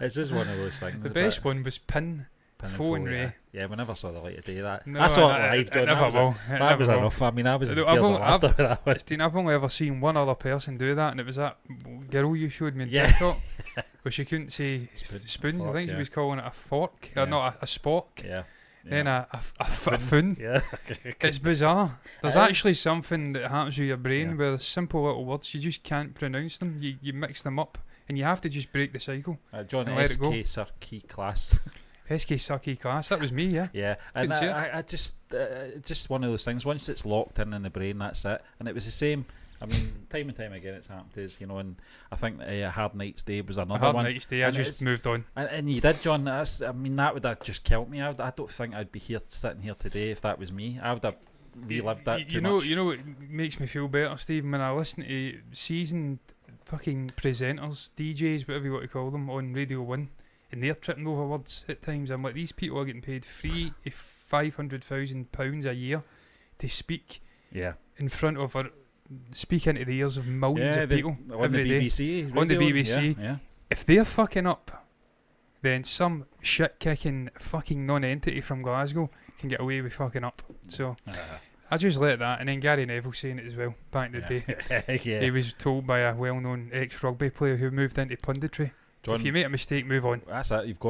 It's just one of those things. The best one was Pin Phone Ray. Yeah, we never saw the light of day. No, I saw it live. That was enough. I mean, I was in tears of laughter with that one. I've only ever seen one other person do that, and it was that girl you showed me in TikTok, where she couldn't say spoon. I think she was calling it a fork, not a spork. Yeah. Then a foon. Yeah. It's bizarre. There's actually something that happens with your brain where simple little words, you just can't pronounce them. You mix them up, and you have to just break the cycle. John, SK Sarkey class. SK Sarkey class, that was me, yeah. Yeah, and I just one of those things, once it's locked in the brain, that's it. And it was the same. I mean, time and time again it's happened to us, and I think a Hard Night's Day was another one. Hard Night's Day, I just moved on. And you did, John. I mean, that would have just killed me. I don't think I'd be sitting here today if that was me. I would have relived that too much. You know what makes me feel better, Stephen, when I listen to seasoned fucking presenters, DJs, whatever you want to call them, on Radio 1, and they're tripping over words at times. I'm like, these people are getting paid £500,000 a year to speak in front of speak into the ears of millions of people every day. On the BBC. Yeah. If they're fucking up, then some shit-kicking fucking non-entity from Glasgow can get away with fucking up. So I just let that. And then Gary Neville saying it as well back in the day. He was told by a well-known ex-rugby player who moved into punditry, John, if you make a mistake, move on. That's it. You've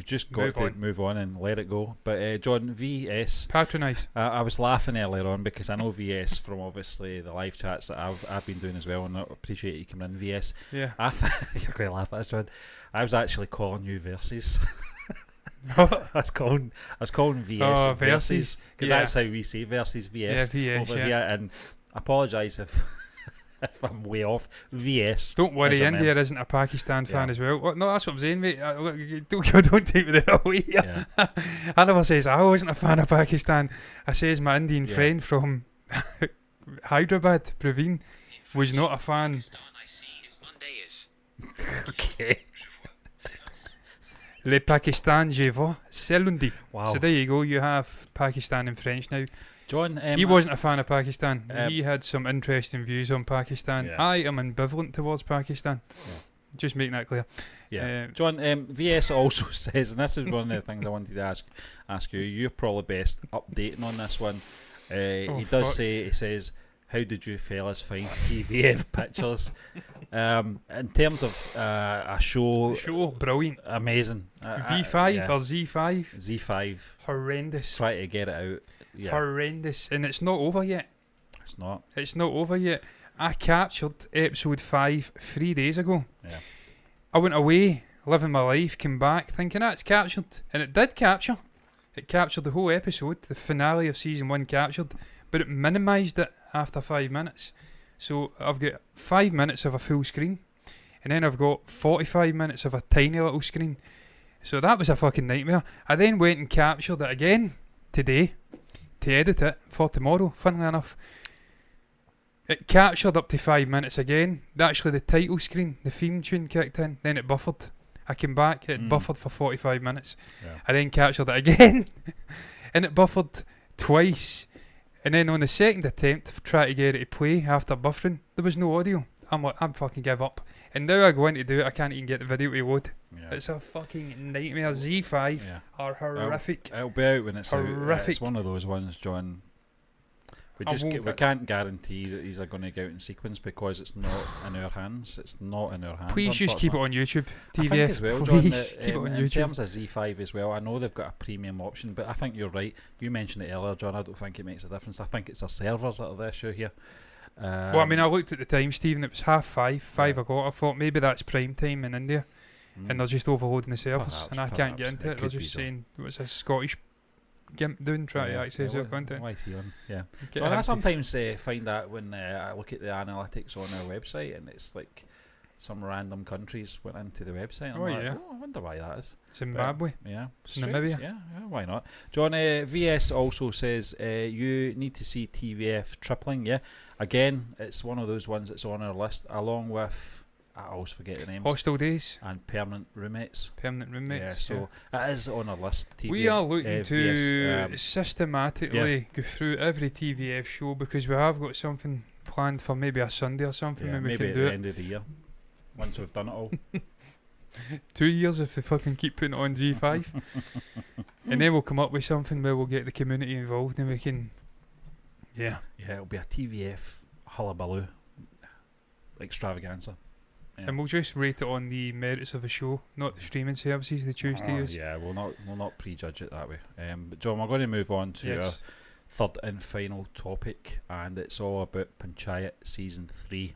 just got to move on and let it go. But John, VS patronise. I was laughing earlier on because I know VS from obviously the live chats that I've been doing as well, and I appreciate you coming in. VS. Yeah. You're going to laugh at this, John. I was actually calling you Versus. I was calling VS Versus because that's how we say Versus VS. Yeah, VS. Over here, and I apologise if I'm way off. VS. Don't worry, India isn't a Pakistan fan as well. No, that's what I'm saying, mate. Don't take me the away. Yeah. I never says I wasn't a fan of Pakistan. I says my Indian friend from Hyderabad, Praveen, was not a fan. Okay. Le Pakistan je vois, c'est lundi. Wow. So there you go. You have Pakistan in French now. John, he wasn't a fan of Pakistan. He had some interesting views on Pakistan. Yeah. I am ambivalent towards Pakistan. Yeah. Just making that clear. Yeah. John, VS also says, and this is one of the things I wanted to ask you. You're probably best updating on this one. He says, how did you fellas find TVF pictures? In terms of a show, The show, brilliant. amazing. V5 yeah. or Z5? Z5. Horrendous. Try to get it out. Yeah, Horrendous. And it's not over yet. it's not. It's not over yet. I captured episode 5 3 days ago. Yeah. I went away, living my life, came back thinking it's captured. And it did capture. It captured the whole episode. The finale of season 1 captured. But it minimised it after 5 minutes. So I've got 5 minutes of a full screen. And then I've got 45 minutes of a tiny little screen. So that was a fucking nightmare. I then went and captured it again today to edit it for tomorrow, funnily enough. It captured up to 5 minutes again. Actually, the title screen, the theme tune kicked in, then it buffered. I came back, it buffered for 45 minutes. Yeah. I then captured it again, and it buffered twice. And then on the second attempt of trying to get it to play after buffering, there was no audio. I'm like, I'm fucking give up. And now I go in to do it, I can't even get the video to load. Yeah. It's a fucking nightmare. Z5 Yeah. are horrific. It'll be out when it's out. Horrific. It's one of those ones, John. We I won't we can't guarantee that these are going to go out in sequence because it's not in our hands. It's not in our hands. Please just keep it on YouTube. TVF, I think as well, John, please that, keep it on in YouTube. terms of Z5 as well, I know they've got a premium option, but I think you're right. You mentioned it earlier, John. I don't think it makes a difference. I think it's our servers that are the issue here. Well, I mean, I looked at the time, Stephen. It was 5:30. Yeah. I thought maybe that's prime time in India, and they're just overloading the servers, Perhaps, and I can't get perhaps. into It it. They're could just be, saying, what's this Scottish gimp doing, trying to access our content? Why see on? Yeah. Get So I him to- sometimes find that when I look at the analytics on our website, and it's like some random countries went into the website. I'm Oh, like, yeah. I wonder why that is. Zimbabwe. Yeah, Namibia. strange. Yeah, why not? John, VS also says you need to see TVF tripling. Yeah, again, it's one of those ones that's on our list, along with I always forget the names. Hostel Days, And Permanent Roommates. Permanent Roommates. Yeah, so it is on our list. TVF, we are looking to VS, systematically go through every TVF show because we have got something planned for maybe a Sunday or something yeah, when we maybe can at do the it. end of the year, once we've done it all. 2 years if they fucking keep putting it on G5. And then we'll come up with something where we'll get the community involved and we can. Yeah. Yeah, it'll be a TVF hullabaloo extravaganza. Yeah. And we'll just rate it on the merits of the show, not the streaming services they choose to use. Yeah, we'll not prejudge it that way. But John, we're going to move on to our third and final topic, and it's all about Panchayat season 3.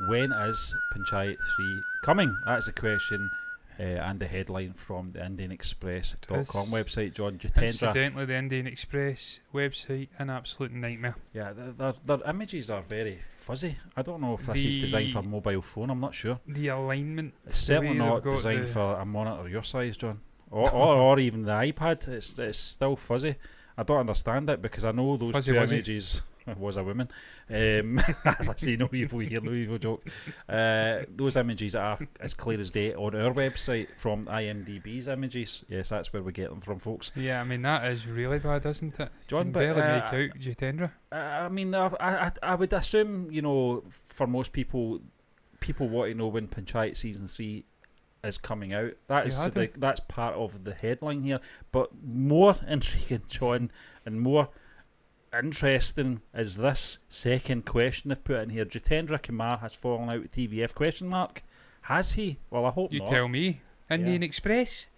When is Panchayat 3 coming? That's the question, and the headline from the IndianExpress.com website. John, Jitendra. Incidentally, the Indian Express website, an absolute nightmare. Yeah, their images are very fuzzy. I don't know if this is designed for a mobile phone. I'm not sure. The alignment. It's certainly way not they've got designed the- for a monitor your size, John, or even the iPad. It's still fuzzy. I don't understand it because I know those Fuzzy two wuzzy. images. Was a woman. As I say, no evil here, no evil joke. Those images are as clear as day on our website from IMDb's images. Yes, that's where we get them from, folks. Yeah, I mean, that is really bad, isn't it? John, You can but, barely make out Jitendra. I mean, I would assume, you know, for most people want to know when Panchayat season 3 is coming out. That is Yeah, that's part of the headline here. But more intriguing, John, and more interesting is this second question they've put in here. Jitendra Kumar has fallen out with TVF question mark. Has he? Well, I hope You not. tell me. Indian Express.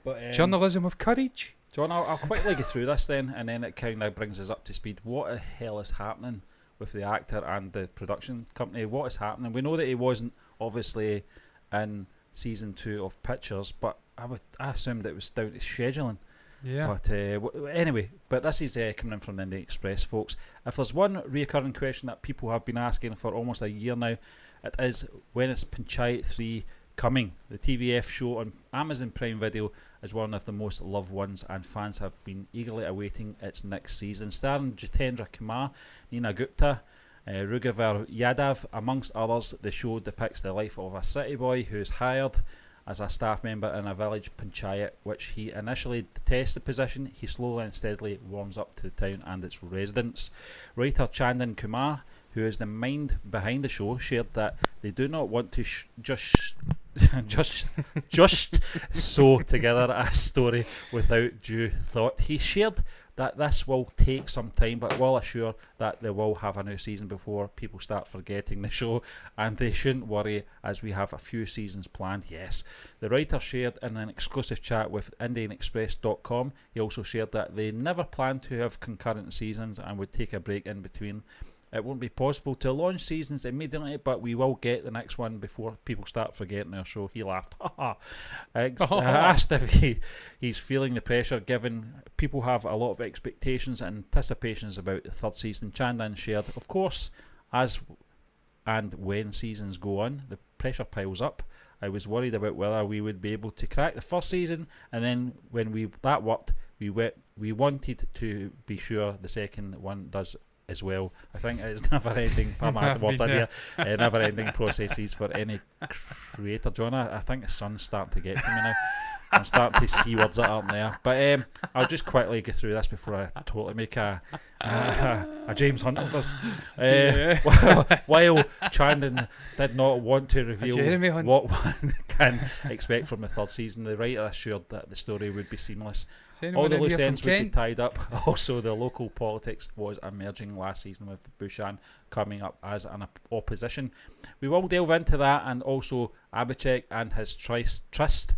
But, Journalism of courage. John, I'll quickly go through this then, and then it kind of brings us up to speed. What the hell is happening with the actor and the production company? What is happening? We know that he wasn't obviously in season 2 of Pictures, but I assumed it was down to scheduling. Yeah. But anyway, this is coming in from the Indian Express, folks. If there's one reoccurring question that people have been asking for almost a year now, it is, when is Panchayat 3 coming? The TVF show on Amazon Prime Video is one of the most loved ones, and fans have been eagerly awaiting its next season. Starring Jitendra Kumar, Neena Gupta, Rughavar Yadav, amongst others, the show depicts the life of a city boy who is hired as a staff member in a village panchayat, which he initially detests the position. He slowly and steadily warms up to the town and its residents. Writer Chandan Kumar, who is the mind behind the show, shared that they do not want to just sew together a story without due thought. He shared that this will take some time, but will assure that they will have a new season before people start forgetting the show, and they shouldn't worry as we have a few seasons planned. Yes, the writer shared in an exclusive chat with IndianExpress.com. He also shared that they never plan to have concurrent seasons and would take a break in between. It won't be possible to launch seasons immediately, but we will get the next one before people start forgetting our show. He laughed. Asked if he's feeling the pressure, given people have a lot of expectations and anticipations about the third season. Chandan shared, of course, as and when seasons go on, the pressure piles up. I was worried about whether we would be able to crack the first season, and then when that worked, we wanted to be sure the second one does as well. I think it's never-ending. Never-ending processes for any creator. John, I think the sun's starting to get to me now. I'm starting to see words that aren't there. But I'll just quickly go through this before I totally make a James Hunt of this. While Chandan did not want to reveal what one can expect from the third season, the writer assured that the story would be seamless. All the loose ends would be tied up. Also, the local politics was emerging last season with Bhushan coming up as an opposition. We will delve into that, and also Abhishek and his tryst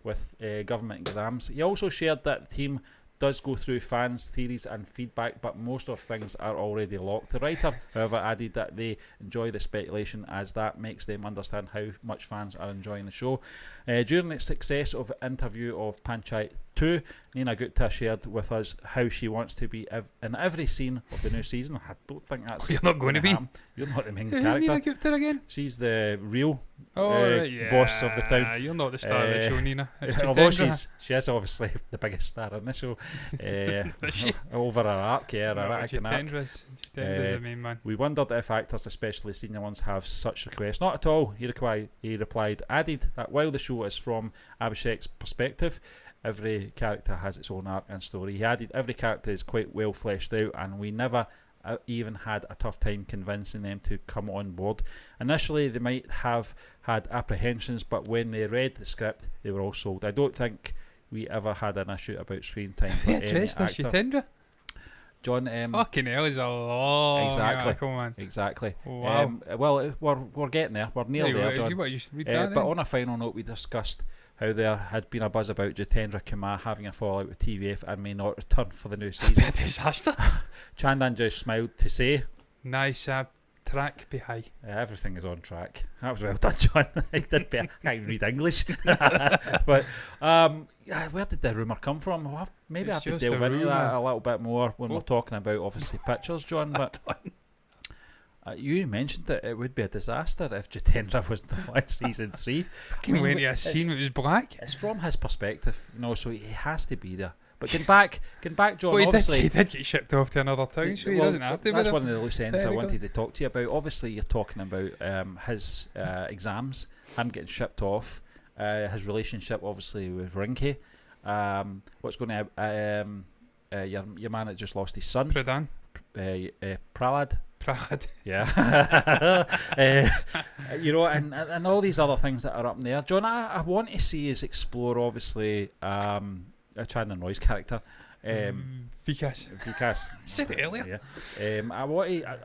with government exams. He also shared that the team does go through fans' theories and feedback, but most of things are already locked. The writer, however, added that they enjoy the speculation as that makes them understand how much fans are enjoying the show. During the success of the interview of Panchayat 2, Nina Gupta shared with us how she wants to be in every scene of the new season. I don't think that's... You're not going to be? You're not the main character. Nina Gupta again? She's the real right, boss of the town. You're not the star of the show, Nina. Although she is obviously the biggest star in the show. Over her arc, Jitendra's the main man. We wondered if actors, especially senior ones, have such requests. Not at all, he replied, added that while the show is from Abhishek's perspective, every character has its own arc and story. He added, every character is quite well fleshed out, and we never even had a tough time convincing them to come on board. Initially, they might have had apprehensions, but when they read the script, they were all sold. I don't think we ever had an issue about screen time for any actor. Jitendra? John, fucking hell, is a long exactly, man. Exactly. Wow. Well, we're getting there. We're nearly there, John. You just read that but on a final note, we discussed how there had been a buzz about Jitendra Kumar having a fallout with TVF and may not return for the new season. A disaster. Chandan just smiled to say, nice track behind. Everything is on track. That was well done, John. I can't even read English. But where did the rumour come from? Maybe I have to delve into that a little bit more when we're talking about, obviously, pictures, John. But you mentioned that it would be a disaster if Jitendra was not in season 3. Can wait to a scene that was black. It's from his perspective, so he has to be there. But getting back, John. Well, obviously, he did get shipped off to another town, so he doesn't have to. That's one of the loose ends I wanted to talk to you about. Obviously, you're talking about his exams, him getting shipped off, his relationship, obviously, with Rinky. What's going to your man that just lost his son, Pradhan, Prahlad. Yeah. And all these other things that are up in there. John, I want to see us explore, obviously, Chandan Roy's character. Vikas. I said it earlier. Yeah.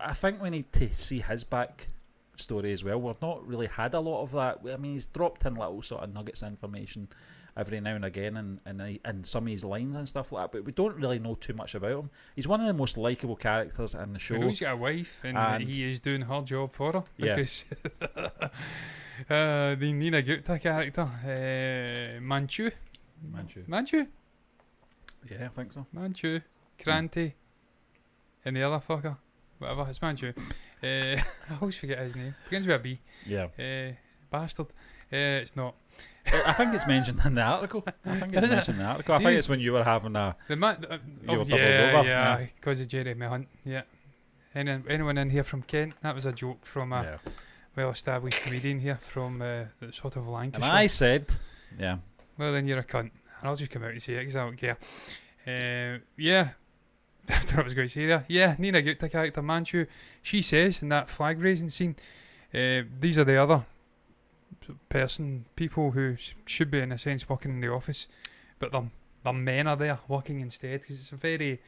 I think we need to see his back story as well. We've not really had a lot of that. I mean, he's dropped in little sort of nuggets of information every now and again and some of his lines and stuff like that, but we don't really know too much about him. He's one of the most likeable characters in the show. We know he's got a wife and he is doing her job for her, because the Nina Gupta character, Manchu. Yeah, I think so. Manchu, Kranti, and the other fucker, whatever, it's Manchu. I always forget his name. Begins with a B. Yeah. Bastard. It's not. I think it's mentioned in the article. I think it's when you were having a... because of Jeremy Hunt. Yeah. Anyone in here from Kent? That was a joke from a well-established comedian here from sort of Lancashire. And I said, yeah. Well, then you're a cunt. And I'll just come out and say it because I don't care. That's what I was going to say there. Yeah, Nina Gupta character Manchu. She says in that flag raising scene, these are the other people who should be in a sense working in the office, but they're the men are there working instead, because it's a very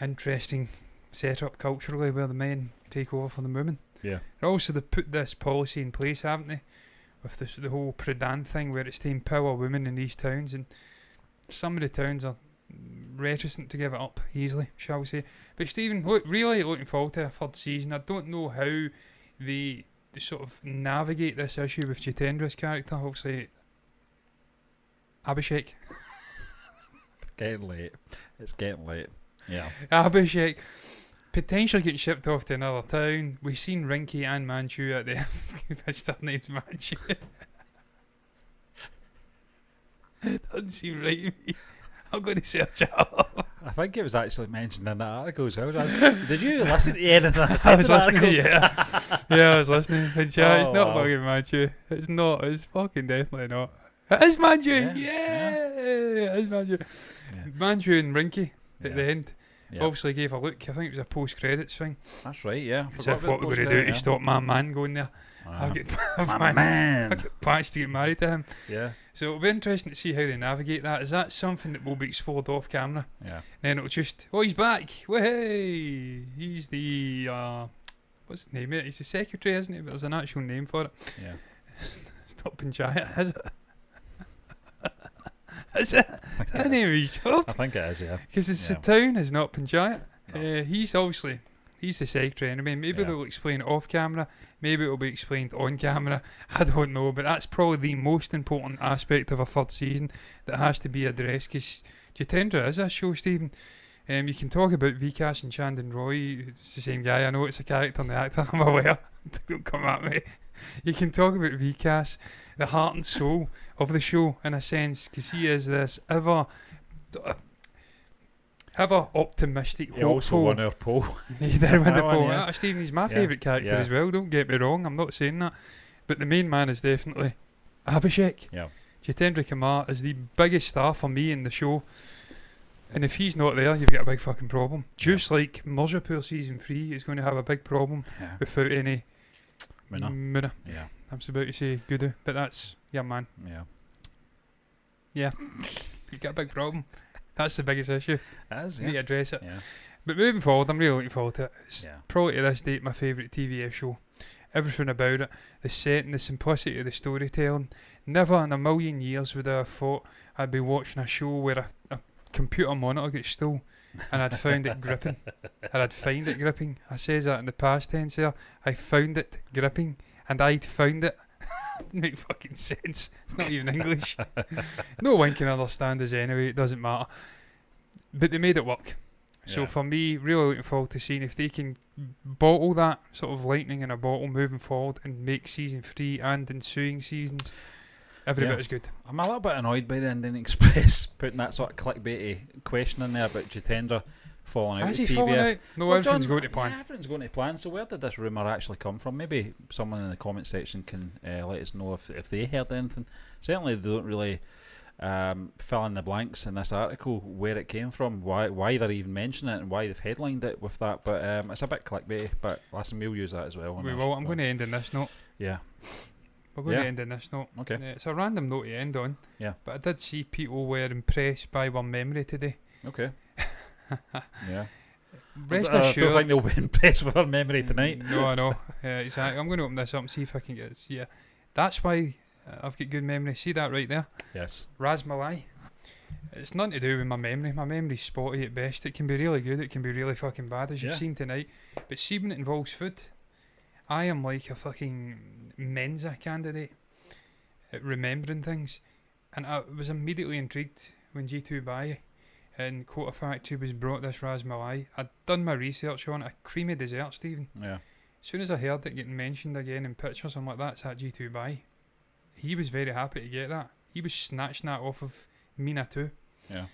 interesting setup culturally where the men take over for the women. Yeah. And also they put this policy in place, haven't they, with the whole Pradhan thing where it's to empower women in these towns, and some of the towns are reticent to give it up easily, shall we say. But Stephen, really looking forward to a third season. I don't know how they sort of navigate this issue with Jitendra's character. Obviously, Abhishek. Getting late. It's getting late. Yeah. Abhishek potentially getting shipped off to another town. We've seen Rinky and Manchu at the his their name's Manchu. Doesn't seem right to me. I'm going to search it up. I think it was actually mentioned in that article as well. Did you listen to anything that I was in the listening, article? yeah, I was listening. And yeah, it's Oh, not wow. fucking Manchu. It's not. It's fucking definitely not. It is Manchu. Yeah, It is Manchu. Yeah. Manchu and Rinky at the end Yeah. obviously gave a look. I think it was a post-credits thing. That's right, yeah. As if what we're going to do to stop my man going there. I'll get my man. I'll get patched to get married to him. Yeah. So it'll be interesting to see how they navigate that. Is that something that will be explored off camera? Yeah. Then it'll just, oh, he's back. Way, he's the what's his name? He's the secretary, isn't he? But there's an actual name for it. Yeah. It's not Panchayat, is it? Is it? Is that the name of his job? I think it is, yeah. Because it's Yeah. the town, is not Panchayat. No. He's the secretary anyway. Maybe Yeah. they'll explain it off camera. Maybe it'll be explained on camera. I don't know, but that's probably the most important aspect of a third season that has to be addressed. Because Jitendra is a show, Stephen. You can talk about Vikas and Chandan Roy. It's the same guy. I know it's a character and the actor. I'm aware. Don't come at me. You can talk about Vikas, the heart and soul of the show, in a sense, because he is this ever optimistic, He also hopeful. won our poll. He did win the That one, poll. yeah. Stephen, he's my Yeah, favourite character yeah. as well. Don't get me wrong. I'm not saying that, but the main man is definitely Abhishek. Yeah. Jitendra Kumar is the biggest star for me in the show, and if he's not there, you've got a big fucking problem. Just like Mirzapur season 3 is going to have a big problem Yeah. without any Munna. Munna. Yeah. I was about to say Gudu, but that's yeah, man. Yeah. You've got a big problem. That's the biggest issue. It is, You need to yeah. address it. Yeah. But moving forward, I'm really looking forward to it. It's Yeah. probably to this date my favourite TV show. Everything about it, the setting, the simplicity of the storytelling. Never in a million years would I have thought I'd be watching a show where a computer monitor gets stole and I'd found it gripping. Or I'd find it gripping. I says that in the past tense there. I found it gripping and I'd found it. Doesn't make fucking sense. It's not even English. No one can understand us anyway, it doesn't matter. But they made it work. So Yeah. for me, really looking forward to seeing if they can bottle that sort of lightning in a bottle moving forward and make season 3 and ensuing seasons every Yeah. bit as good. I'm a little bit annoyed by the Indian Express putting that sort of clickbaity question in there about Jitendra falling out Has of he fallen TVF. out? No, Well, everything's John, going to plan. Yeah, everything's going to plan. So where did this rumour actually come from? Maybe someone in the comment section can let us know if they heard anything. Certainly they don't really fill in the blanks in this article where it came from, why they're even mentioning it and why they've headlined it with that. But it's a bit clickbaity, but listen, we'll use that as well. We will. I'm going to end on this note. Yeah. We're going Yeah. to end on this note. Okay. It's a random note to end on. Yeah. But I did see people were impressed by one memory today. Okay. Yeah. Rest I don't assured. think they'll be impressed with our memory tonight. No, I know. Exactly. I'm going to open this up and see if I can get this. Yeah. That's why I've got good memory. See that right there? Yes. Ras Malai. It's nothing to do with my memory. My memory's spotty at best. It can be really good. It can be really fucking bad, as you've Yeah. seen tonight. But see, when it involves food, I am like a fucking Mensa candidate at remembering things. And I was immediately intrigued when G2 Bai and Quota Factory was brought this Ras Malai. I'd done my research on it. A creamy dessert, Stephen. Yeah. As soon as I heard it getting mentioned again in pictures, I'm like, that's that G2 Bai. He was very happy to get that. He was snatching that off of Mina too. Yeah.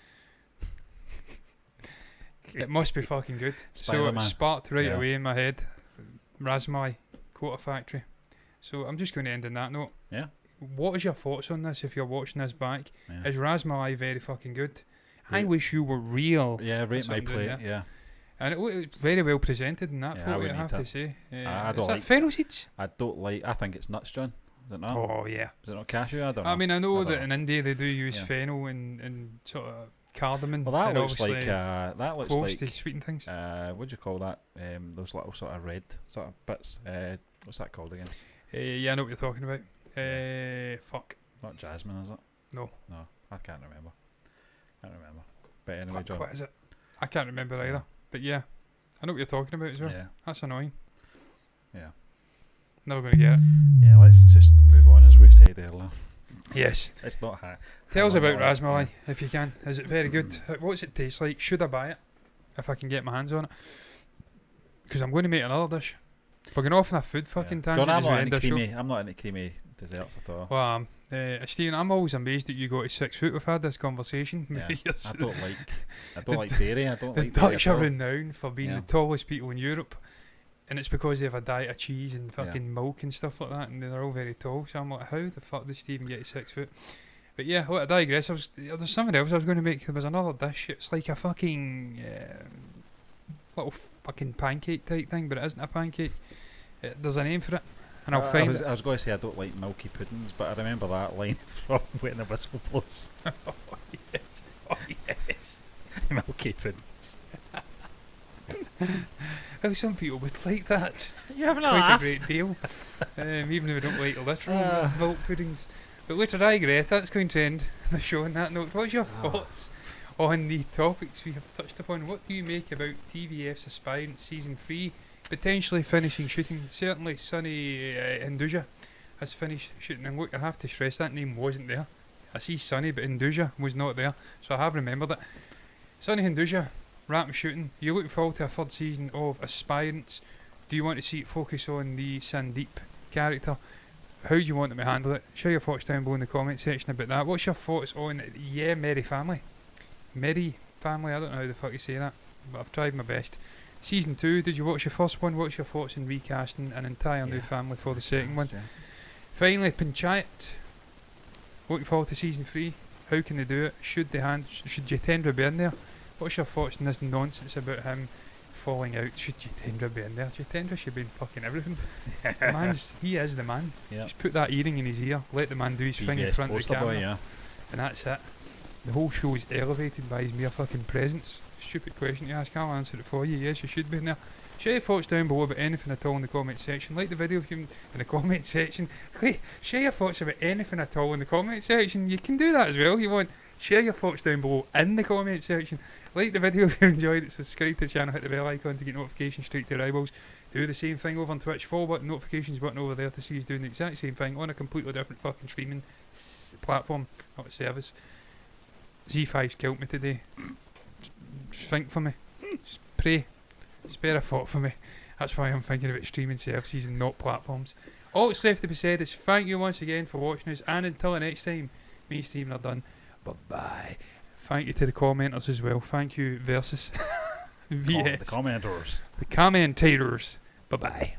It must be fucking good. So Spider-Man. it sparked right Yeah. away in my head. Rasmai, Quota Factory. So I'm just going to end on that note. Yeah. What is your thoughts on this if you're watching this back? Yeah. Is Rasmalai very fucking good? I Yeah. wish you were real. Yeah, rate That's my what I'm doing plate. there. Yeah. And it was very well presented in that Yeah, I photo, would I need have to. to say. I Is don't that like- fennel seeds? I don't like. I think it's nuts, John. Is it not? Oh yeah. Is it not cashew? I don't know. I mean, I know Never that know. in India they do use Yeah. fennel and sort of cardamom. Well, that and looks like obviously cloves to like sweeten things. what do you call that? Those little sort of red sort of bits. What's that called again? Yeah, I know what you're talking about. Fuck. Not jasmine, is it? No. No, I can't remember. But anyway, Fuck, John. what is it? I can't remember either. But yeah, I know what you're talking about as well. Yeah, That's annoying. yeah, Never going to get it. yeah. Let's just move on, as we said earlier. Yes. It's not high. Tell us about Rasmalai, if you can. Is it very good? What's it taste like? Should I buy it? If I can get my hands on it. Because I'm going to make another dish. We're going off on a food fucking tangent. John, I'm as we not end into our show. creamy. I'm not into creamy desserts at all. Well, Stephen, I'm always amazed that you got to 6 foot. We've had this conversation. Yeah, Yes. I don't like dairy. I don't The like dairy Dutch at are all. renowned for being Yeah. the tallest people in Europe, and it's because they have a diet of cheese and fucking milk and stuff like that, and they're all very tall. So I'm like, how the fuck does Stephen get to 6 foot? But yeah, I digress. There's something else I was going to make. There was another dish. It's like a fucking little fucking pancake type thing, but it isn't a pancake. There's a name for it, and I'll find it. I was going to say I don't like milky puddings, but I remember that line from When the Whistle Blows. Yes. Oh yes. Milky puddings. How some people would like that. You having a Quite laugh? a great deal. Even if we don't like literal milk puddings. But later, I digress. That's going to end the show on that note. What's your thoughts on the topics we have touched upon? What do you make about TVF's Aspirant Season 3 potentially finishing shooting? Certainly Sonny Hinduja has finished shooting. And look, I have to stress that name wasn't there. I see Sonny, but Hinduja was not there. So I have remembered it. Sonny Hinduja, wrapping shooting. You're looking forward to a third season of Aspirants. Do you want to see it focus on the Sandeep character? How do you want them to handle it? Share your thoughts down below in the comment section about that. What's your thoughts on Meri family? Meri family, I don't know how the fuck you say that, but I've tried my best. Season 2, did you watch the first one? What's your thoughts in recasting an entire new family for the second one? Yeah. Finally, Panchayat. Looking forward to Season 3. How can they do it? Should Jitendra be in there? What's your thoughts on this nonsense about him falling out? Should Jitendra be in there? Jitendra should be in fucking everything. He is the man. Yep. Just put that earring in his ear, let the man do his thing in front of the camera, boy, yeah. and that's it. The whole show is elevated by his mere fucking presence. Stupid question to ask, I'll answer it for you. Yes, you should be in there. Share your thoughts down below about anything at all in the comment section. Like the video if you in the comment section. Share your thoughts about anything at all in the comment section. You can do that as well if you want. Share your thoughts down below in the comment section. Like the video if you enjoyed it. Subscribe to the channel. Hit the bell icon to get notifications straight to your eyeballs. Do the same thing over on Twitch. Follow button, notifications button over there to see us doing the exact same thing on a completely different fucking streaming platform, not a service. Z5's killed me today. Just think for me. Just pray. Spare a thought for me. That's why I'm thinking about streaming services and not platforms. All that's left to be said is thank you once again for watching us, and until the next time, me and Stephen are done. Bye-bye. Thank you to the commenters as well. Thank you, Versus. The commenters. The commentators. Bye-bye.